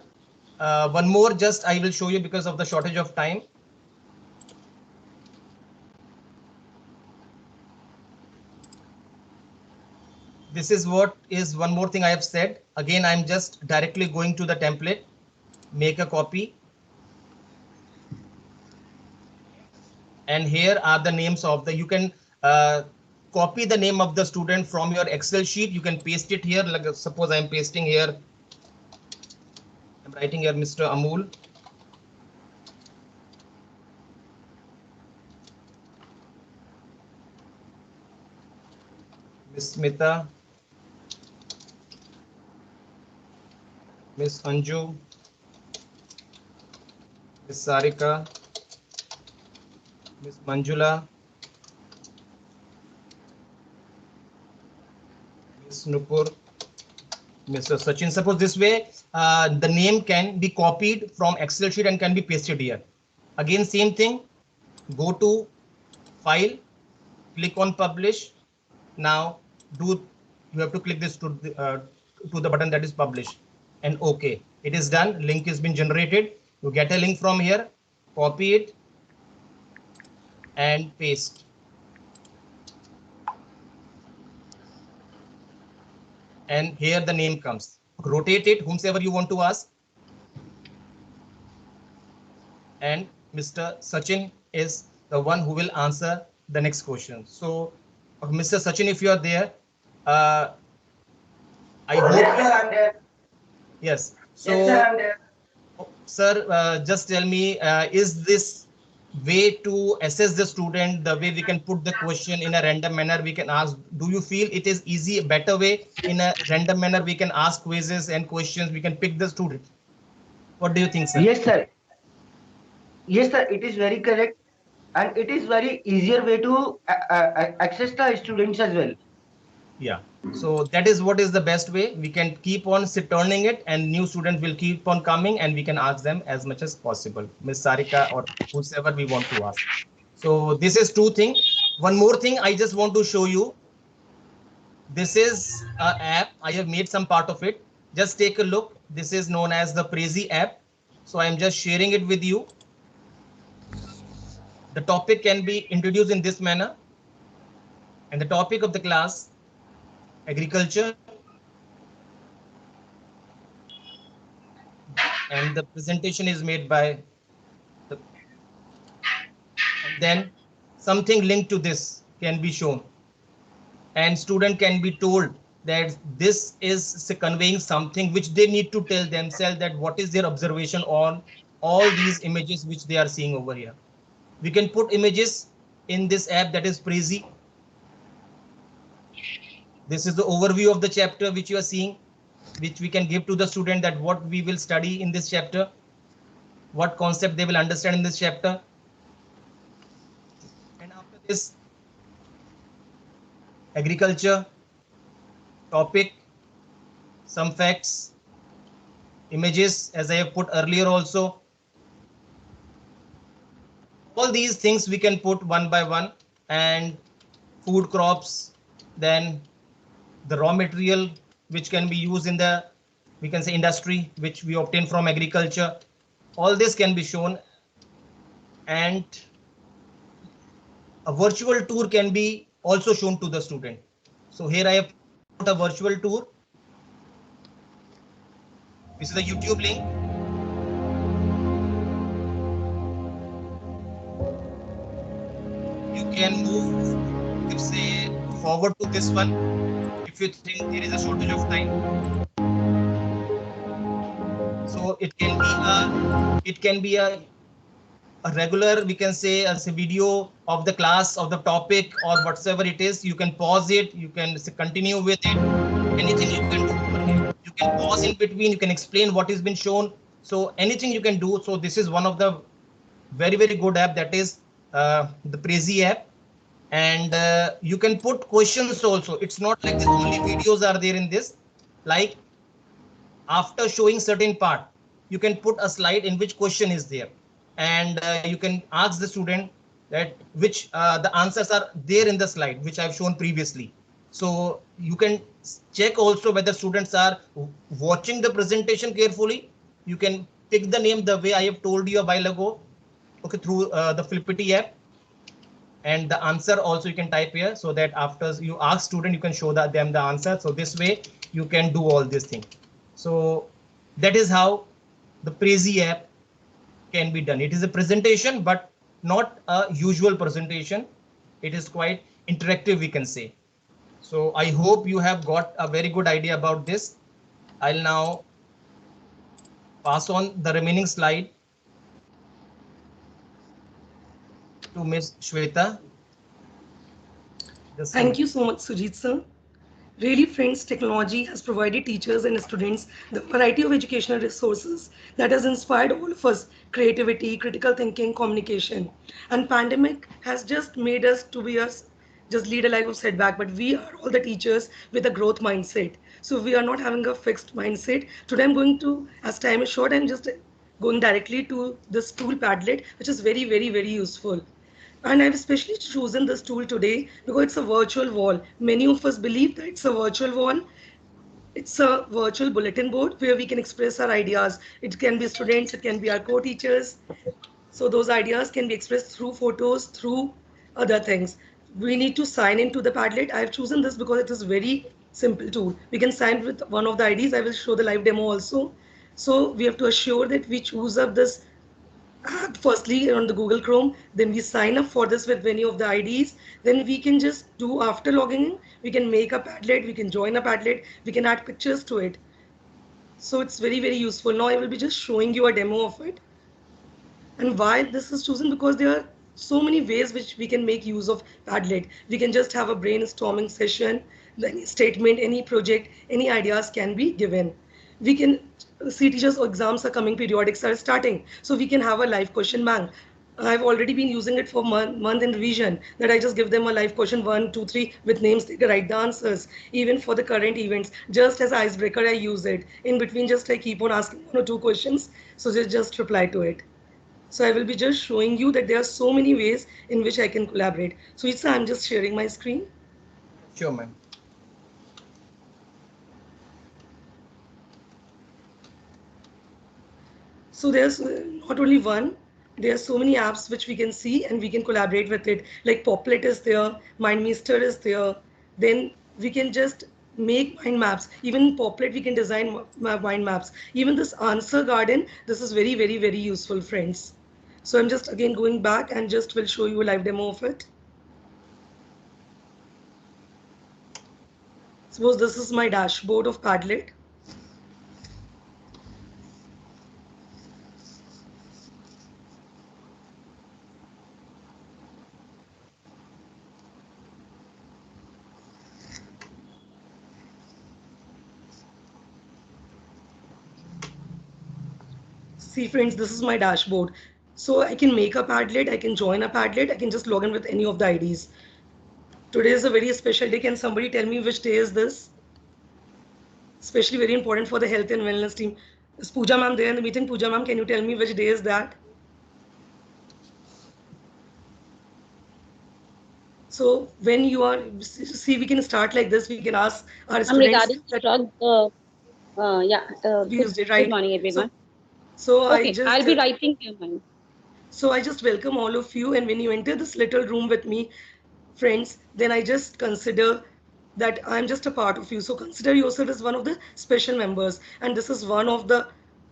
One more just I will show you because of the shortage of time. This is what is one more thing I have said. Again, I'm just directly going to the template, make a copy. And here are the names of the, you can copy the name of the student from your Excel sheet. You can paste it here. Like suppose I'm pasting here. I'm writing here Mr. Amul. Miss Smita. Miss Anju. Miss Sarika. Miss Manjula. Miss Nupur. Mr. Sachin. Suppose this way, the name can be copied from Excel sheet and can be pasted here. Again, same thing. Go to File, click on Publish. Now, you have to click this to the button that is Publish, and OK. It is done. Link has been generated. You get a link from here, copy it, and paste. And here the name comes. Rotate it, whomsoever you want to ask. And Mr. Sachin is the one who will answer the next question. So, Mr. Sachin, if you are there, I hope. Yes, sir, I'm there. Yes. So, yes, sir, I'm there. Sir, just tell me, is this way to assess the student, the way we can put the question in a random manner we can ask? Do you feel it is easy, a better way in a random manner we can ask quizzes and questions, we can pick the student? What do you think, sir? Yes, sir. Yes, sir, it is very correct. And it is very easier way to access the students as well. Yeah. So that is what is the best way. We can keep on turning it and new students will keep on coming and we can ask them as much as possible. Miss Sarika or whoever we want to ask. So this is two things. One more thing I just want to show you. This is an app. I have made some part of it. Just take a look. This is known as the Prezi app. So I'm just sharing it with you. The topic can be introduced in this manner. And the topic of the class, agriculture, and the presentation is made by and then something linked to this can be shown and student can be told that this is conveying something which they need to tell themselves, that what is their observation on all these images which they are seeing over here. We can put images in this app, that is Prezi. This is the overview of the chapter which you are seeing, which we can give to the student that what we will study in this chapter, what concept they will understand in this chapter. And after this, agriculture, topic, some facts, images, as I have put earlier also. All these things we can put one by one, and food crops, then the raw material which can be used in the, we can say, industry, which we obtain from agriculture. All this can be shown, and a virtual tour can be also shown to the student. So here I have put a virtual tour. This is the YouTube link. You can move, if say, forward to this one if you think there is a shortage of time. So it can be a regular, we can say, as a video of the class, of the topic, or whatsoever it is. You can pause it, you can continue with it, anything you can do. You can pause in between, you can explain what has been shown. So anything you can do. So this is one of the very, very good app, that is the Prezi app. And you can put questions also. It's not like this, only videos are there in this. Like after showing certain part, you can put a slide in which question is there. And you can ask the student that which the answers are there in the slide, which I've shown previously. So you can check also whether students are watching the presentation carefully. You can pick the name the way I have told you a while ago, okay, through the Flippity app. And the answer also you can type here, so that after you ask student, you can show them the answer. So this way you can do all these things. So that is how the Prezi app can be done. It is a presentation, but not a usual presentation. It is quite interactive, we can say. So I hope you have got a very good idea about this. I'll now pass on the remaining slide to Ms. Shweta. Thank you so much, Sujit sir. Really, friends, technology has provided teachers and students the variety of educational resources that has inspired all of us creativity, critical thinking, communication. And pandemic has just made us to be us just lead a life of setback, but we are all the teachers with a growth mindset. So we are not having a fixed mindset. Today I'm going to, as time is short, I'm just going directly to this tool Padlet, which is very, very, very useful. And I've especially chosen this tool today because it's a virtual wall. Many of us believe that it's a virtual wall. It's a virtual bulletin board where we can express our ideas. It can be students, it can be our co-teachers. So those ideas can be expressed through photos, through other things. We need to sign into the Padlet. I've chosen this because it is very simple tool. We can sign with one of the IDs. I will show the live demo also. So we have to assure that we choose up this firstly on the Google Chrome, then we sign up for this with any of the IDs. Then we can just do after logging in, we can make a Padlet, we can join a Padlet, we can add pictures to it. So it's very, very useful. Now I will be just showing you a demo of it. And why this is chosen, because there are so many ways which we can make use of Padlet. We can just have a brainstorming session, any statement, any project, any ideas can be given. We can see teachers exams are coming, periodics are starting, so we can have a live question bank. I've already been using it for month in revision, that I just give them a live question 1, 2, 3 with names, they write the answers. Even for the current events, just as icebreaker, I use it. In between, just I keep on asking 1 or 2 questions, so they just reply to it. So I will be just showing you that there are so many ways in which I can collaborate. So it's I'm just sharing my screen. Sure, ma'am. So there's not only one, there are so many apps which we can see and we can collaborate with it. Like Poplet is there, MindMeister is there. Then we can just make mind maps. Even in Poplet, we can design mind maps. Even this answer garden, this is very, very, very useful, friends. So I'm just again going back and just will show you a live demo of it. Suppose this is my dashboard of Padlet. See friends, this is my dashboard. So I can make a Padlet, I can join a Padlet, I can just log in with any of the IDs. Today is a very special day. Can somebody tell me which day is this? Especially very important for the health and wellness team. Is Pooja ma'am there in the meeting? Pooja ma'am, can you tell me which day is that? So when you are, see, we can start like this. We can ask our students. Regarding the drug, Right? Good morning, everyone. So okay, I'll be writing your mind. So I just welcome all of you. And when you enter this little room with me, friends, then I just consider that I'm just a part of you. So consider yourself as one of the special members. And this is one of the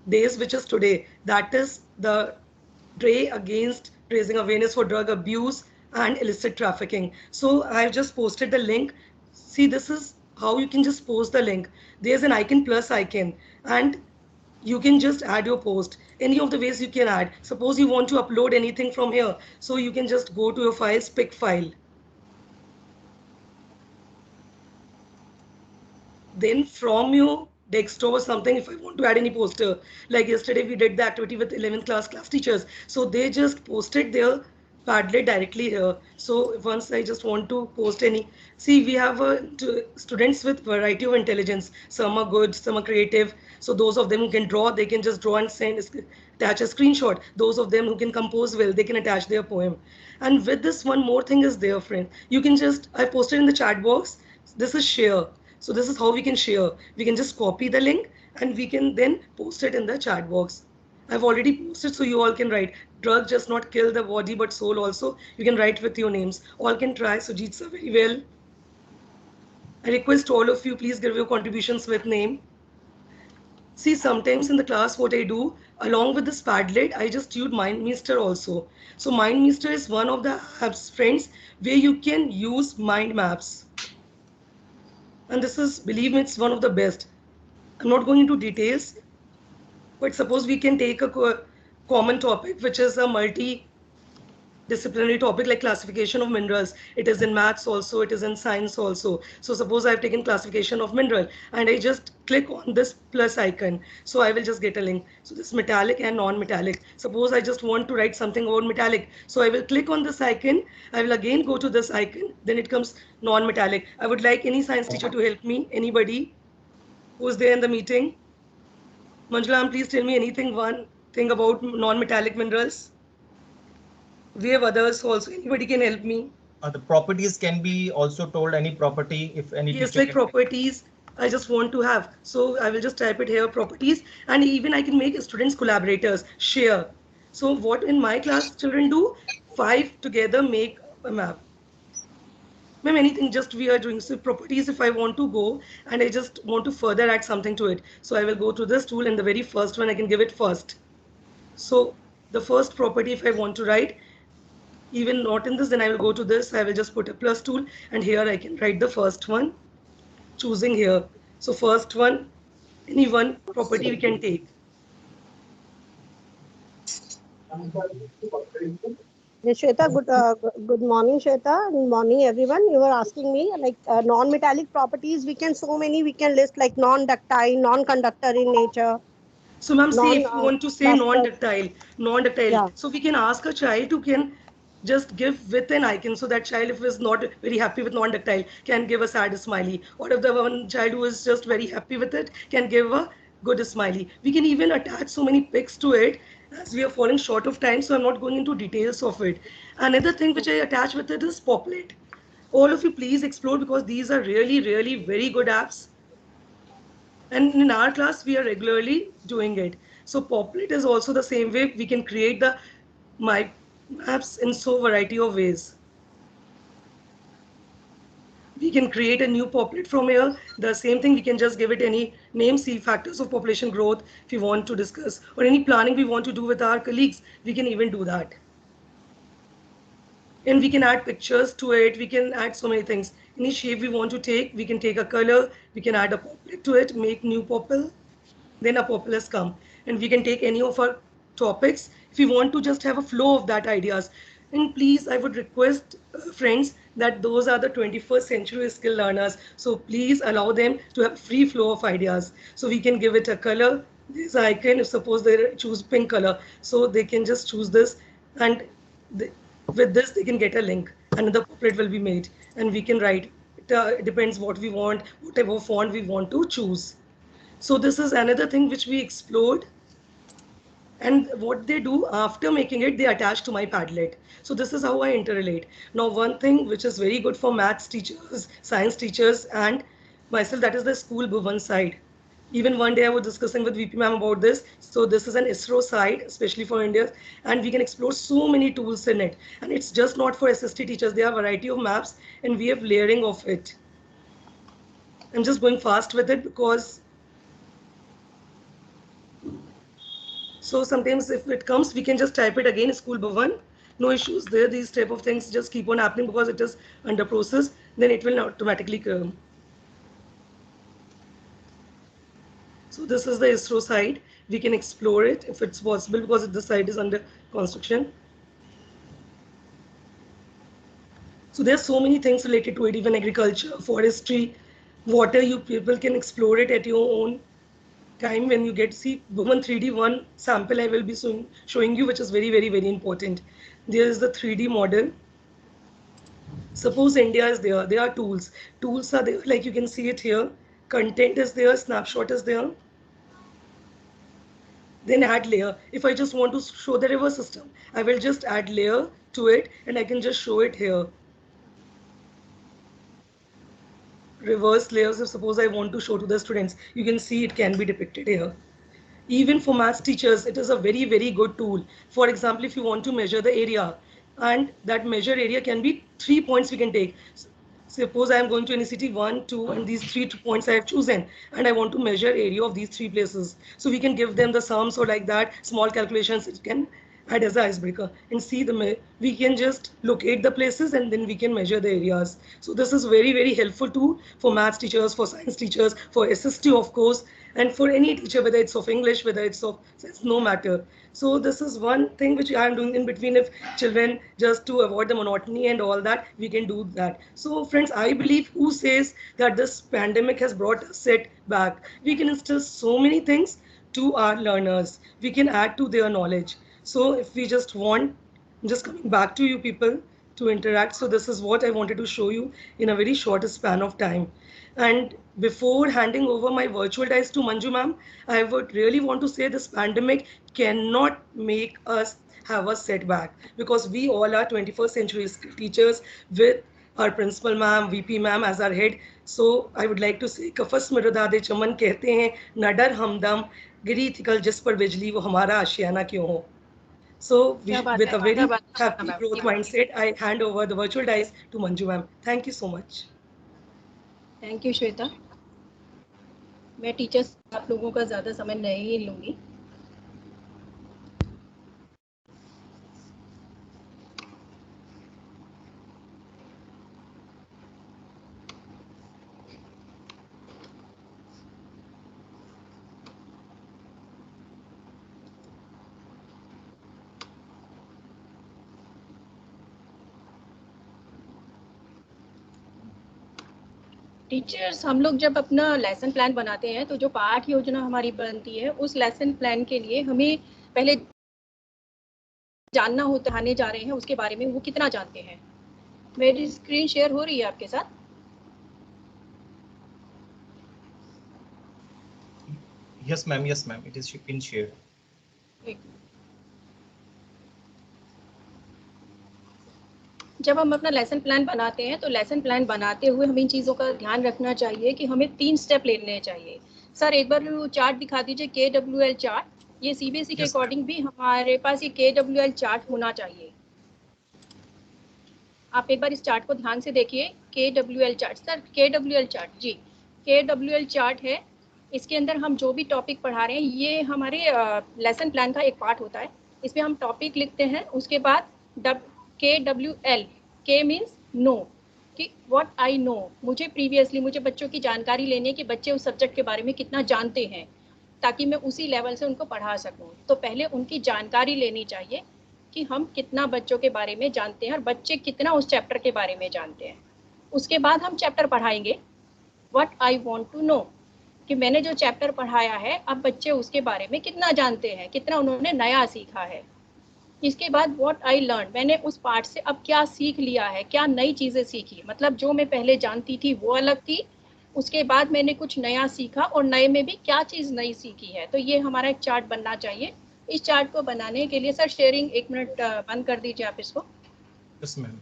days which is today. That is the day against raising awareness for drug abuse and illicit trafficking. So I've just posted the link. See, this is how you can just post the link. There's an icon plus icon. And you can just add your post. Any of the ways you can add. Suppose you want to upload anything from here. So you can just go to your files, pick file. Then from your desktop or something, if I want to add any poster, like yesterday we did the activity with 11th class teachers. So they just posted their Padlet directly here. So once I just want to post any, see, we have students with variety of intelligence. Some are good, some are creative. So those of them who can draw, they can just draw and attach a screenshot. Those of them who can compose well, they can attach their poem. And with this, one more thing is there, friend. You can just, I posted in the chat box, this is share. So this is how we can share. We can just copy the link and we can then post it in the chat box. I've already posted, so you all can write. Drug just not kill the body but soul also. You can write with your names. All can try. Sujit sir, very well. I request all of you, please give your contributions with name. See, sometimes in the class, what I do, along with this Padlet, I just use MindMeister also. So MindMeister is one of the apps, friends, where you can use mind maps. And this is, believe me, it's one of the best. I'm not going into details, but suppose we can take a common topic, which is a multi-disciplinary topic like classification of minerals. It is in maths also, it is in science also. So suppose I've taken classification of mineral and I just click on this plus icon. So I will just get a link. So this metallic and non-metallic. Suppose I just want to write something about metallic. So I will click on this icon. I will again go to this icon. Then it comes non-metallic. I would like any science teacher to help me. Anybody who's there in the meeting? Manjula, please tell me anything, one thing about non-metallic minerals. We have others also. Anybody can help me. The properties can be also told, any property, if any. Yes, like properties I just want to have. So I will just type it here, properties, and even I can make students collaborators, share. So what in my class children do, 5 together make a map. Ma'am, anything just we are doing. So properties, if I want to go and I just want to further add something to it. So I will go to this tool and the very first one I can give it first. So the first property, if I want to write, even not in this, then I will go to this. I will just put a plus tool and here I can write the first one, choosing here. So first one, any one property we can take. Yes, Shweta, good morning, Shweta. Good morning, everyone. You were asking me like non-metallic properties. We can list like non-ductile, non-conductor in nature. So ma'am, say if you want to say non-ductile, Yeah. so we can ask a child who can just give with an icon. So that child, if is not very happy with non-ductile, can give a sad smiley. Or if the one child who is just very happy with it can give a good smiley. We can even attach so many pics to it as we are falling short of time. So I'm not going into details of it. Another thing which I attach with it is Poplet. All of you please explore because these are really, really very good apps. And in our class, we are regularly doing it. So Poplet is also the same way. We can create the my maps in so variety of ways. We can create a new Poplet from here. The same thing, we can just give it any name, see factors of population growth if we want to discuss, or any planning we want to do with our colleagues, we can even do that. And we can add pictures to it. We can add so many things. Any shape we want to take, we can take a color, we can add a poplet to it, make new popple, then a popple has come. And we can take any of our topics if we want to just have a flow of that ideas. And please, I would request friends that those are the 21st century skill learners. So please allow them to have free flow of ideas. So we can give it a color. This icon, if suppose they choose pink color, so they can just choose this, and with this they can get a link. Another poplet will be made, and we can write. It depends what we want, whatever font we want to choose. So this is another thing which we explored. And what they do after making it, they attach to my Padlet. So this is how I interrelate. Now, one thing which is very good for maths teachers, science teachers, and myself, that is the school Bhuvan side. Even one day I was discussing with VP ma'am about this. So this is an ISRO side, especially for India, and we can explore so many tools in it. And it's just not for SST teachers. There are a variety of maps, and we have layering of it. I'm just going fast with it because so sometimes if it comes, we can just type it again, School Bhuvan. No issues there. These type of things just keep on happening because it is under process. Then it will automatically come. So this is the ISRO side. We can explore it if it's possible because this side is under construction. So there's so many things related to it, even agriculture, forestry, water. You people can explore it at your own time when you get see Bhuvan 3D one sample I will be showing you, which is very, very, very important. There is the 3D model. Suppose India is there. There are tools. Tools are there, like you can see it here. Content is there, snapshot is there. Then add layer. If I just want to show the river system, I will just add layer to it and I can just show it here. Reverse layers, if suppose I want to show to the students, you can see it can be depicted here. Even for maths teachers, it is a very, very good tool. For example, if you want to measure the area, and that measure area can be 3 points we can take. Suppose I am going to any city 1, 2, and these 3 points I have chosen, and I want to measure area of these 3 places. So we can give them the sums or like that, small calculations it can add as an icebreaker, and see we can just locate the places and then we can measure the areas. So this is very, very helpful tool for maths teachers, for science teachers, for SST of course, and for any teacher, whether it's of English, whether it's of science, no matter. So this is one thing which I am doing in between. If children, just to avoid the monotony and all that, we can do that. So friends, I believe who says that this pandemic has brought a setback, we can instill so many things to our learners. We can add to their knowledge. So if we just want, just coming back to you people to interact. So this is what I wanted to show you in a very short span of time. And before handing over my virtual dice to Manju ma'am, I would really want to say this pandemic cannot make us have a setback, because we all are 21st century teachers with our principal ma'am, VP ma'am as our head. So I would like to say कफस में रुदादे चमन कहते हैं न डर हमदम गिरी थी कल जिस पर बिजली वो हमारा आशियाना क्यों हो. So with a very happy growth mindset, I hand over the virtual dice to Manju ma'am. Thank you so much. Thank you Shweta. मैं टीचर्स आप लोगों का ज़्यादा समय नहीं लूँगी. टीचर्स, हम लोग जब अपना लेसन प्लान बनाते हैं तो जो पाठ योजना हमारी बनती है उस लेसन प्लान के लिए हमें पहले जानना होता है आने जा रहे हैं उसके बारे में वो कितना जानते हैं. मेरी स्क्रीन शेयर हो रही है आपके साथ? Yes ma'am, it is been shared. जब हम अपना लेसन प्लान बनाते हैं तो लेसन प्लान बनाते हुए हमें इन चीज़ों का ध्यान रखना चाहिए कि हमें 3 स्टेप लेने चाहिए. सर एक बार वो चार्ट दिखा दीजिए, KWL चार्ट. ये CBSE के अकॉर्डिंग भी हमारे पास ये KWL चार्ट होना चाहिए. आप एक बार इस चार्ट को ध्यान से देखिए. KWL chart, sir KWL chart, जी KWL चार्ट है. इसके अंदर हम जो भी टॉपिक पढ़ा रहे हैं ये हमारे लेसन प्लान का एक पार्ट होता है. इसमें हम टॉपिक लिखते हैं, उसके बाद KWL, K मीन्स नो, कि व्हाट आई नो. मुझे बच्चों की जानकारी लेनी है कि बच्चे उस सब्जेक्ट के बारे में कितना जानते हैं, ताकि मैं उसी लेवल से उनको पढ़ा सकूं. तो पहले उनकी जानकारी लेनी चाहिए कि हम कितना बच्चों के बारे में जानते हैं और बच्चे कितना उस चैप्टर के बारे में जानते हैं. उसके बाद हम चैप्टर पढ़ाएंगे what I want to know, कि मैंने जो चैप्टर पढ़ाया है अब बच्चे उसके बारे में कितना जानते हैं, कितना उन्होंने नया सीखा है. इसके बाद व्हाट आई लर्न, मैंने उस पार्ट से अब क्या सीख लिया है, क्या नई चीज़ें सीखी. मतलब जो मैं पहले जानती थी वो अलग थी, उसके बाद मैंने कुछ नया सीखा और नए में भी क्या चीज़ नई सीखी है. तो ये हमारा एक चार्ट बनना चाहिए. इस चार्ट को बनाने के लिए सर शेयरिंग 1 मिनट बंद कर दीजिए आप इसको. Yes ma'am.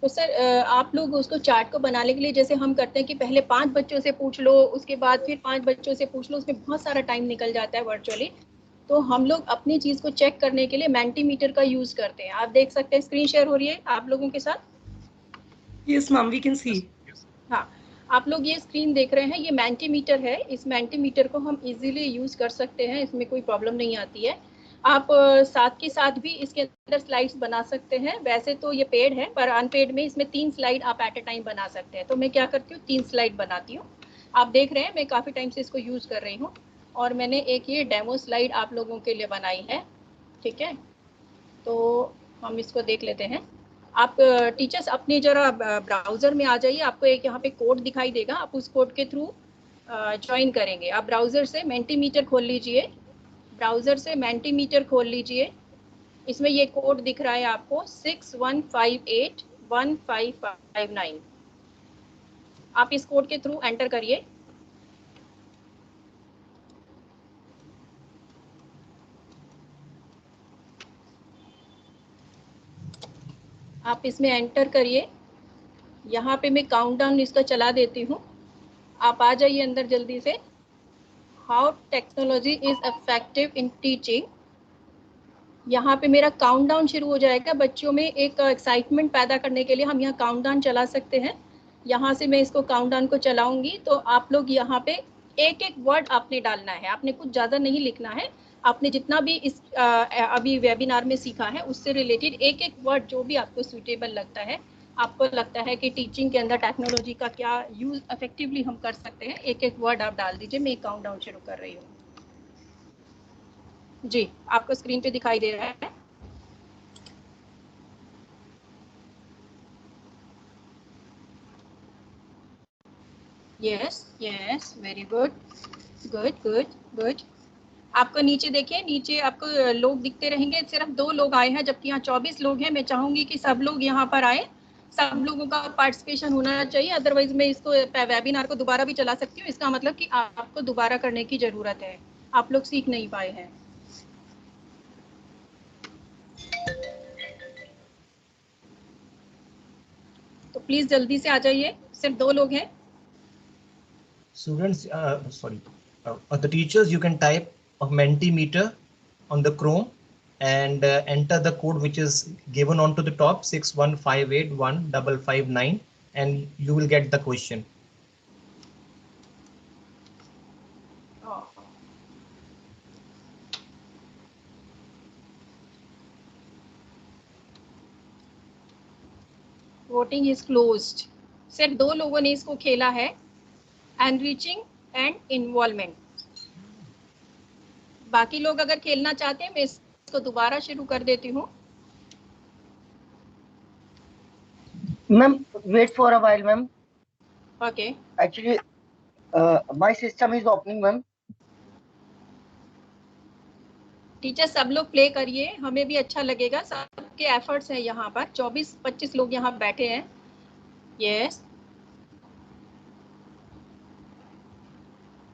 तो सर आप लोग उसको चार्ट को बनाने के लिए जैसे हम करते हैं कि पहले 5 बच्चों से पूछ लो, उसके बाद फिर 5 बच्चों से पूछ लो, उसमें बहुत सारा टाइम निकल जाता है वर्चुअली. तो हम लोग अपनी चीज़ को चेक करने के लिए मेंटीमीटर का यूज़ करते हैं. आप देख सकते हैं स्क्रीन शेयर हो रही है आप लोगों के साथ? Yes ma'am, we can see. हाँ, आप लोग ये स्क्रीन देख रहे हैं, ये मेंटीमीटर है. इस मेंटीमीटर को हम इजीली यूज़ कर सकते हैं, इसमें कोई प्रॉब्लम नहीं आती है. आप साथ के साथ भी इसके अंदर स्लाइड्स बना सकते हैं. वैसे तो ये पेड है पर अनपेड में इसमें 3 स्लाइड आप एट ए टाइम बना सकते हैं. तो मैं क्या करती हूँ 3 स्लाइड बनाती हूँ. आप देख रहे हैं मैं काफ़ी टाइम से इसको यूज़ कर रही हूँ और मैंने एक ये डेमो स्लाइड आप लोगों के लिए बनाई है. ठीक है, तो हम इसको देख लेते हैं. आप टीचर्स अपने जरा ब्राउज़र में आ जाइए. आपको एक यहाँ पे कोड दिखाई देगा, आप उस कोड के थ्रू ज्वाइन करेंगे. आप ब्राउज़र से मेंटीमीटर खोल लीजिए, ब्राउज़र से मेंटीमीटर खोल लीजिए. इसमें ये कोड दिख रहा है आपको 61581559. आप इस कोड के थ्रू एंटर करिए. आप इसमें एंटर करिए. यहाँ पे मैं काउंटडाउन इसका चला देती हूँ. आप आ जाइए अंदर जल्दी से. How technology is effective in teaching. यहाँ पे मेरा काउंटडाउन शुरू हो जाएगा। बच्चों में एक एक्साइटमेंट पैदा करने के लिए हम यहाँ काउंटडाउन चला सकते हैं। यहाँ से मैं इसको काउंटडाउन को चलाऊंगी तो आप लोग यहाँ पे एक एक वर्ड आपने डालना है, आपने कुछ ज़्यादा नहीं लिखना है। आपने जितना भी इस अभी वेबिनार में सीखा है उससे रिलेटेड एक एक वर्ड जो भी आपको सूटेबल लगता है, आपको लगता है कि टीचिंग के अंदर टेक्नोलॉजी का क्या यूज़ इफेक्टिवली हम कर सकते हैं, एक एक वर्ड आप डाल दीजिए। मैं काउंटडाउन शुरू कर रही हूँ। जी, आपको स्क्रीन पे दिखाई दे रहा है। Yes yes, very good good good good. आपको नीचे देखिए, नीचे आपको लोग दिखते रहेंगे। सिर्फ 2 लोग आए हैं जबकि यहाँ 24 लोग हैं। मैं चाहूंगी कि सब लोग यहाँ पर आए, सब लोगों का पार्टिसिपेशन होना चाहिए। अदरवाइज मैं इसको वेबिनार को दोबारा भी चला सकती हूँ। इसका मतलब कि आपको दोबारा करने की जरूरत है, आप लोग सीख नहीं पाए हैं। तो प्लीज जल्दी से आ जाइए, सिर्फ 2 लोग हैं। Students, the teachers, you can type a Mentimeter on the Chrome and enter the code which is given onto the top 615815559 and you will get the question. Voting is closed. सिर्फ 2 लोगों ने इसको खेला है, एनरिचिंग एंड इन्वॉल्वमेंट। बाकी लोग अगर खेलना चाहते हैं मैं इसको दोबारा शुरू कर देती हूँ। Ma'am, wait for a while, ma'am. Okay. Actually, my system is opening, ma'am. Teacher सब लोग प्ले करिए, हमें भी अच्छा लगेगा। सबके एफर्ट्स हैं यहाँ पर। 24-25 लोग यहाँ बैठे हैं। यस,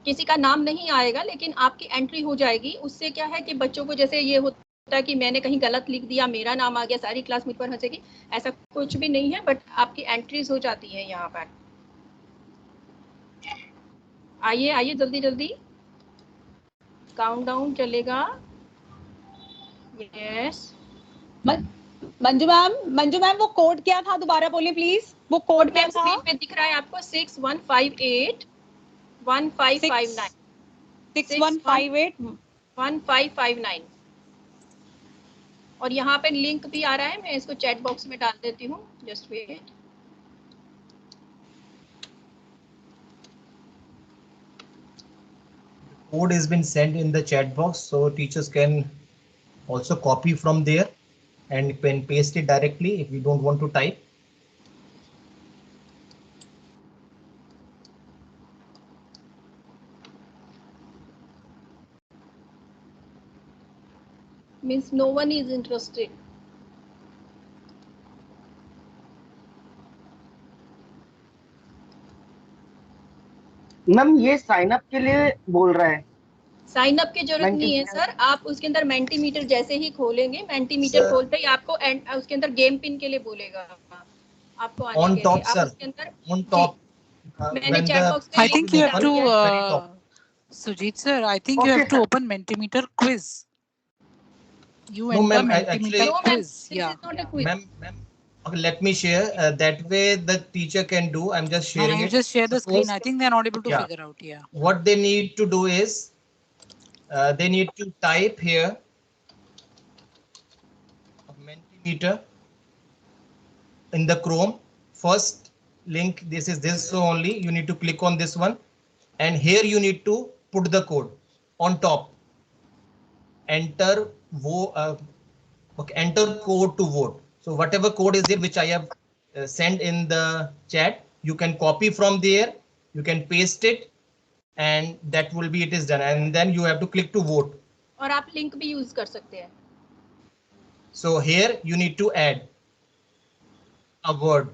किसी का नाम नहीं आएगा लेकिन आपकी एंट्री हो जाएगी। उससे क्या है कि बच्चों को जैसे ये होता है कि मैंने कहीं गलत लिख दिया, मेरा नाम आ गया, सारी क्लास मुझ पर हंसेगी, ऐसा कुछ भी नहीं है। बट आपकी एंट्रीज हो जाती है यहाँ पर। आइए आइए जल्दी जल्दी, काउंटडाउन चलेगा। यस, मंजू मैम वो कोड क्या था, दोबारा बोलिए प्लीज। वो कोड क्या था? स्क्रीन पे दिख रहा है आपको 61581559 61581559। और यहाँ पे लिंक भी आ रहा है, मैं इसको चैट बॉक्स में डाल देती हूँ। Just wait. Code has been sent in the chat box, so teachers can also copy from there and can paste it directly if we don't want to type. Means no one is interested. Ma'am ये sign up के लिए बोल रहा है। Sign up की जरूरत नहीं है सर। आप उसके अंदर मेंटीमीटर जैसे ही खोलेंगे, मेंटीमीटर खोलते ही आपको उसके अंदर गेम पिन के लिए बोलेगा आपको आने on के top, लिए। sir. आप उसके अंदर on top. मैंने चैट बॉक्स में I think you have to Sujit sir, I think you have to sir. open Mentimeter quiz. You No, enter ma'am, Mentimeter actually, quiz. Yeah. This is not a quiz. Ma'am, okay, let me share. That way the teacher can do. I'm just sharing You it. just share the Suppose, screen. I think they're not able to yeah. figure out. Yeah. What they need to do is they need to type here Mentimeter in the Chrome. First link, this is this only. You need to click on this one, and here you need to put the code on top. Enter enter code to vote. So whatever code is there which I have sent in the chat, you can copy from there, you can paste it, and that will be it is done. And then you have to click to vote. और आप link भी use कर सकते हैं। So here you need to add a word.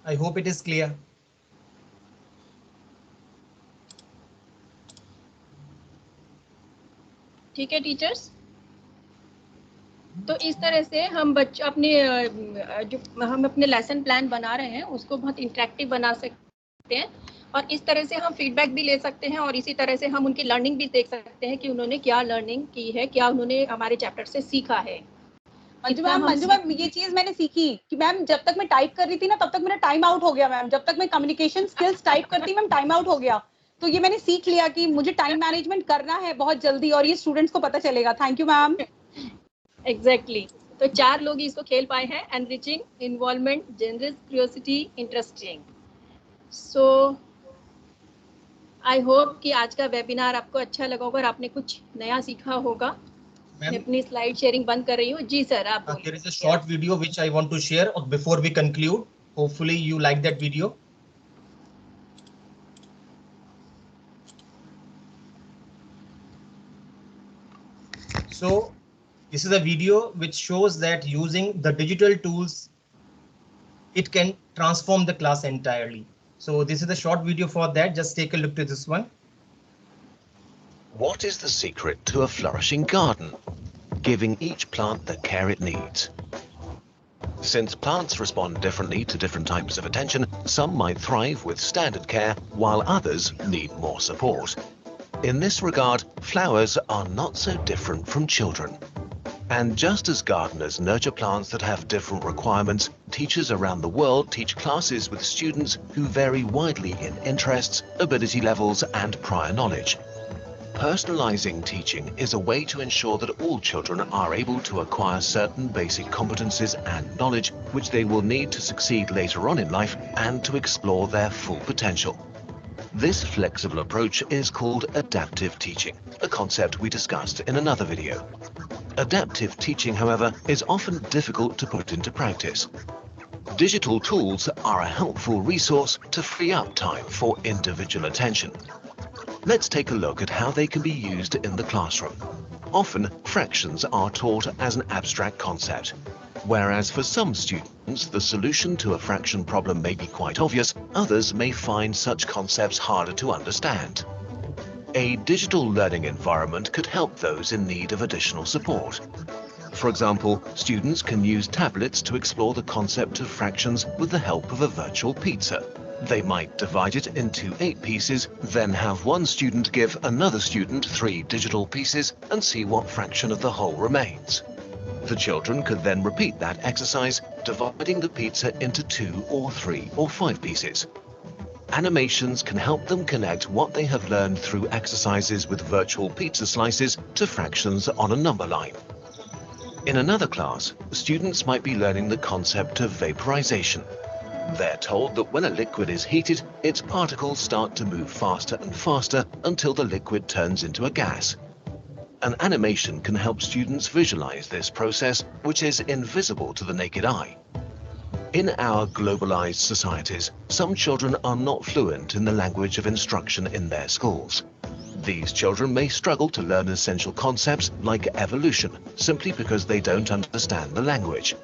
I hope it is clear. ठीक है teachers, तो इस तरह से हम बच्चे अपने जो हम अपने लेसन प्लान बना रहे हैं उसको बहुत इंटरेक्टिव बना सकते हैं। और इस तरह से हम फीडबैक भी ले सकते हैं और इसी तरह से हम उनकी लर्निंग भी देख सकते हैं कि उन्होंने क्या लर्निंग की है, क्या उन्होंने हमारे चैप्टर से सीखा है। मंजू मैम ये चीज मैंने सीखी कि मैम जब तक मैं टाइप कर रही थी ना तब तक मेरा टाइम आउट हो गया मैम। जब तक मैं कम्युनिकेशन स्किल्स टाइप करती मैम टाइम आउट हो गया। तो ये मैंने सीख लिया कि मुझे टाइम मैनेजमेंट करना है बहुत जल्दी और ये स्टूडेंट्स को पता चलेगा। Thank you ma'am. एग्जैक्टली तो 4 लोग इसको खेल पाए हैं, enriching, involvement, generous, curiosity, interesting. So I hope कि आज का वेबिनार आपको अच्छा लगा होगा और आपने कुछ नया सीखा होगा। मैं अपनी स्लाइड शेयरिंग बंद कर रही हूँ। जी सर आप बोलिए। There is a short video which I want to share before we conclude. Hopefully you like that video. So this is a video which shows that using the digital tools, it can transform the class entirely. So this is a short video for that. Just take a look to this one. What is the secret to a flourishing garden? Giving each plant the care it needs. Since plants respond differently to different types of attention, some might thrive with standard care, while others need more support. In this regard, flowers are not so different from children. And just as gardeners nurture plants that have different requirements, teachers around the world teach classes with students who vary widely in interests, ability levels, and prior knowledge. Personalizing teaching is a way to ensure that all children are able to acquire certain basic competencies and knowledge which they will need to succeed later on in life and to explore their full potential. This flexible approach is called adaptive teaching, a concept we discussed in another video. Adaptive teaching, however, is often difficult to put into practice. Digital tools are a helpful resource to free up time for individual attention. Let's take a look at how they can be used in the classroom. Often, fractions are taught as an abstract concept, whereas for some students, the solution to a fraction problem may be quite obvious, others may find such concepts harder to understand. A digital learning environment could help those in need of additional support. For example, students can use tablets to explore the concept of fractions with the help of a virtual pizza. They might divide it into 8 pieces, then have one student give another student 3 digital pieces and see what fraction of the whole remains. The children could then repeat that exercise, dividing the pizza into 2 or 3 or 5 pieces. Animations can help them connect what they have learned through exercises with virtual pizza slices to fractions on a number line. In another class, students might be learning the concept of vaporization. They're told that when a liquid is heated, its particles start to move faster and faster until the liquid turns into a gas. An animation can help students visualize this process, which is invisible to the naked eye. In our globalized societies, some children are not fluent in the language of instruction in their schools. These children may struggle to learn essential concepts like evolution simply because they don't understand the language.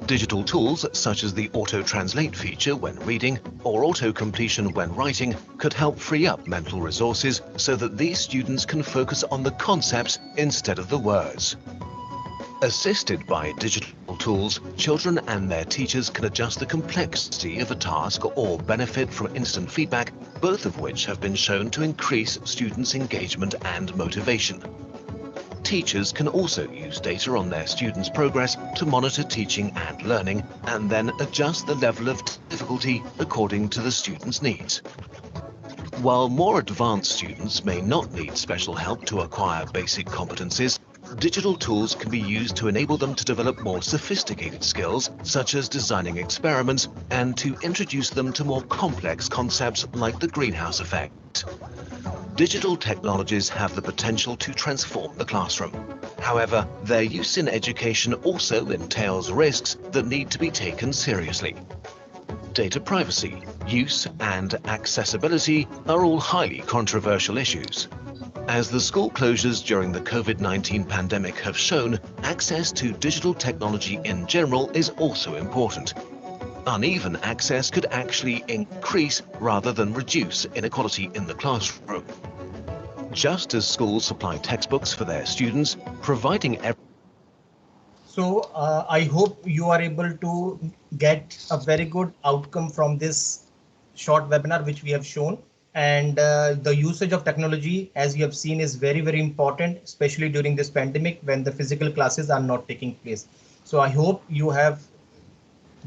Digital tools such as the auto-translate feature when reading or auto-completion when writing could help free up mental resources so that these students can focus on the concepts instead of the words. Assisted by digital tools, children and their teachers can adjust the complexity of a task or benefit from instant feedback, both of which have been shown to increase students' engagement and motivation. Teachers can also use data on their students' progress to monitor teaching and learning, and then adjust the level of difficulty according to the students' needs. While more advanced students may not need special help to acquire basic competencies, digital tools can be used to enable them to develop more sophisticated skills, such as designing experiments, and to introduce them to more complex concepts like the greenhouse effect. Digital technologies have the potential to transform the classroom. However, their use in education also entails risks that need to be taken seriously. Data privacy, use, and accessibility are all highly controversial issues. As the school closures during the COVID-19 pandemic have shown, access to digital technology in general is also important. Uneven access could actually increase rather than reduce inequality in the classroom. Just as schools supply textbooks for their students, providing So I hope you are able to get a very good outcome from this short webinar which we have shown. And the usage of technology, as you have seen, is very, very important, especially during this pandemic when the physical classes are not taking place. So I hope you have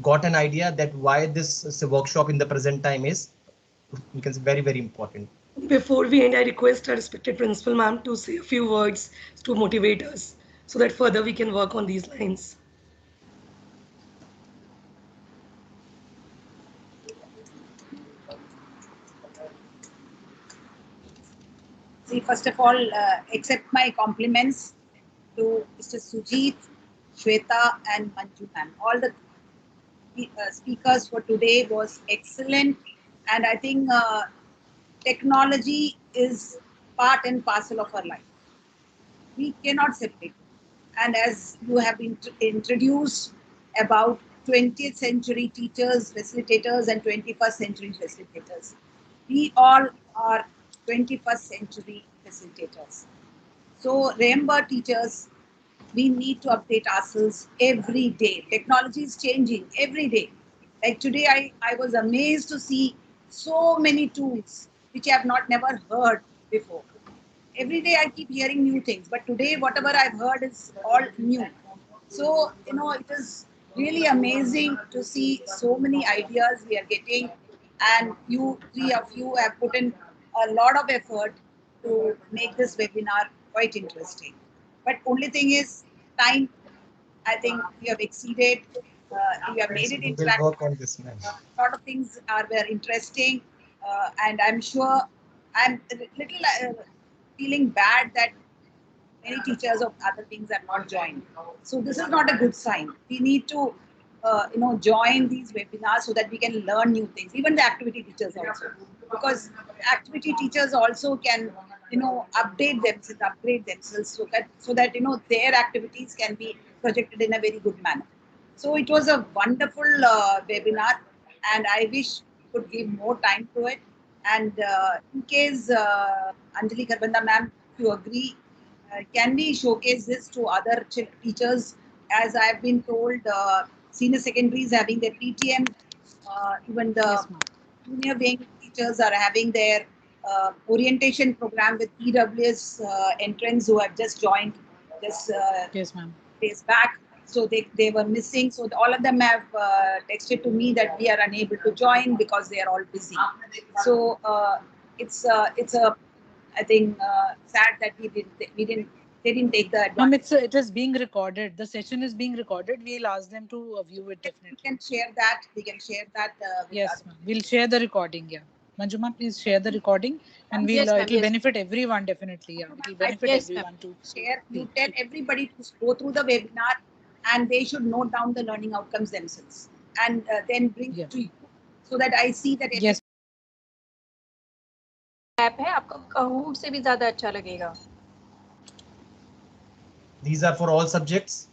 got an idea that why this workshop in the present time is, you can say, very, very important. Before we end, I request our respected principal ma'am to say a few words to motivate us so that further we can work on these lines. See, first of all, accept my compliments to Mr. Sujit, Shweta, and Manju ma'am. All the speakers for today was excellent, and I think technology is part and parcel of our life. We cannot separate it. And as you have been introduced about 20th century teachers, facilitators, and 21st century facilitators, we all are 21st century facilitators. So remember, teachers, we need to update ourselves every day. Technology is changing every day. Like today, I was amazed to see so many tools which I have never heard before. Every day I keep hearing new things, but today whatever I've heard is all new. So, it is really amazing to see so many ideas we are getting, and you, three of you, have put in a lot of effort to make this webinar quite interesting. But only thing is time. I think you have exceeded. You have made it interactive. We'll work on this, man. A lot of things were interesting, and I'm sure I'm a little feeling bad that many teachers of other things are not joined. So this is not a good sign. We need to, join these webinars so that we can learn new things. Even the activity teachers also, because activity teachers also can, upgrade themselves so that their activities can be projected in a very good manner. So it was a wonderful webinar, and I wish we could give more time to it. And in case Anjali Kharbanda ma'am, if you agree, can we showcase this to other teachers? As I have been told, senior secondaries having their PTM, even the junior wing teachers are having their orientation program with EWS entrants who have just joined this days back. So they were missing. So all of them have texted to me that we are unable to join because they are all busy. So it's a I think sad that they didn't take the advantage. It is being recorded. The session is being recorded. We'll ask them to view it definitely. We can share that. With yes, ma'am. We'll share the recording. Yeah, Manjuma, please share the recording, and we'll it'll benefit everyone definitely. Yeah, it'll benefit everyone to share. You tell everybody to go through the webinar, and they should note down the learning outcomes themselves, and then bring it to you, so that I see that. Yes. App है आपका Kahoot से भी ज़्यादा अच्छा लगेगा. These are for all subjects.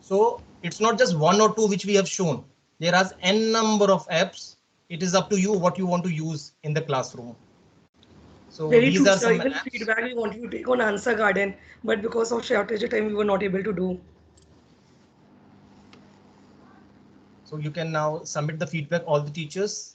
So it's not just one or two which we have shown. There are n number of apps. It is up to you what you want to use in the classroom. So very these true, are sir. some Even apps. feedback we wanted to take on Answer Garden, but because of shortage of time, we were not able to do. So you can now submit the feedback, all the teachers.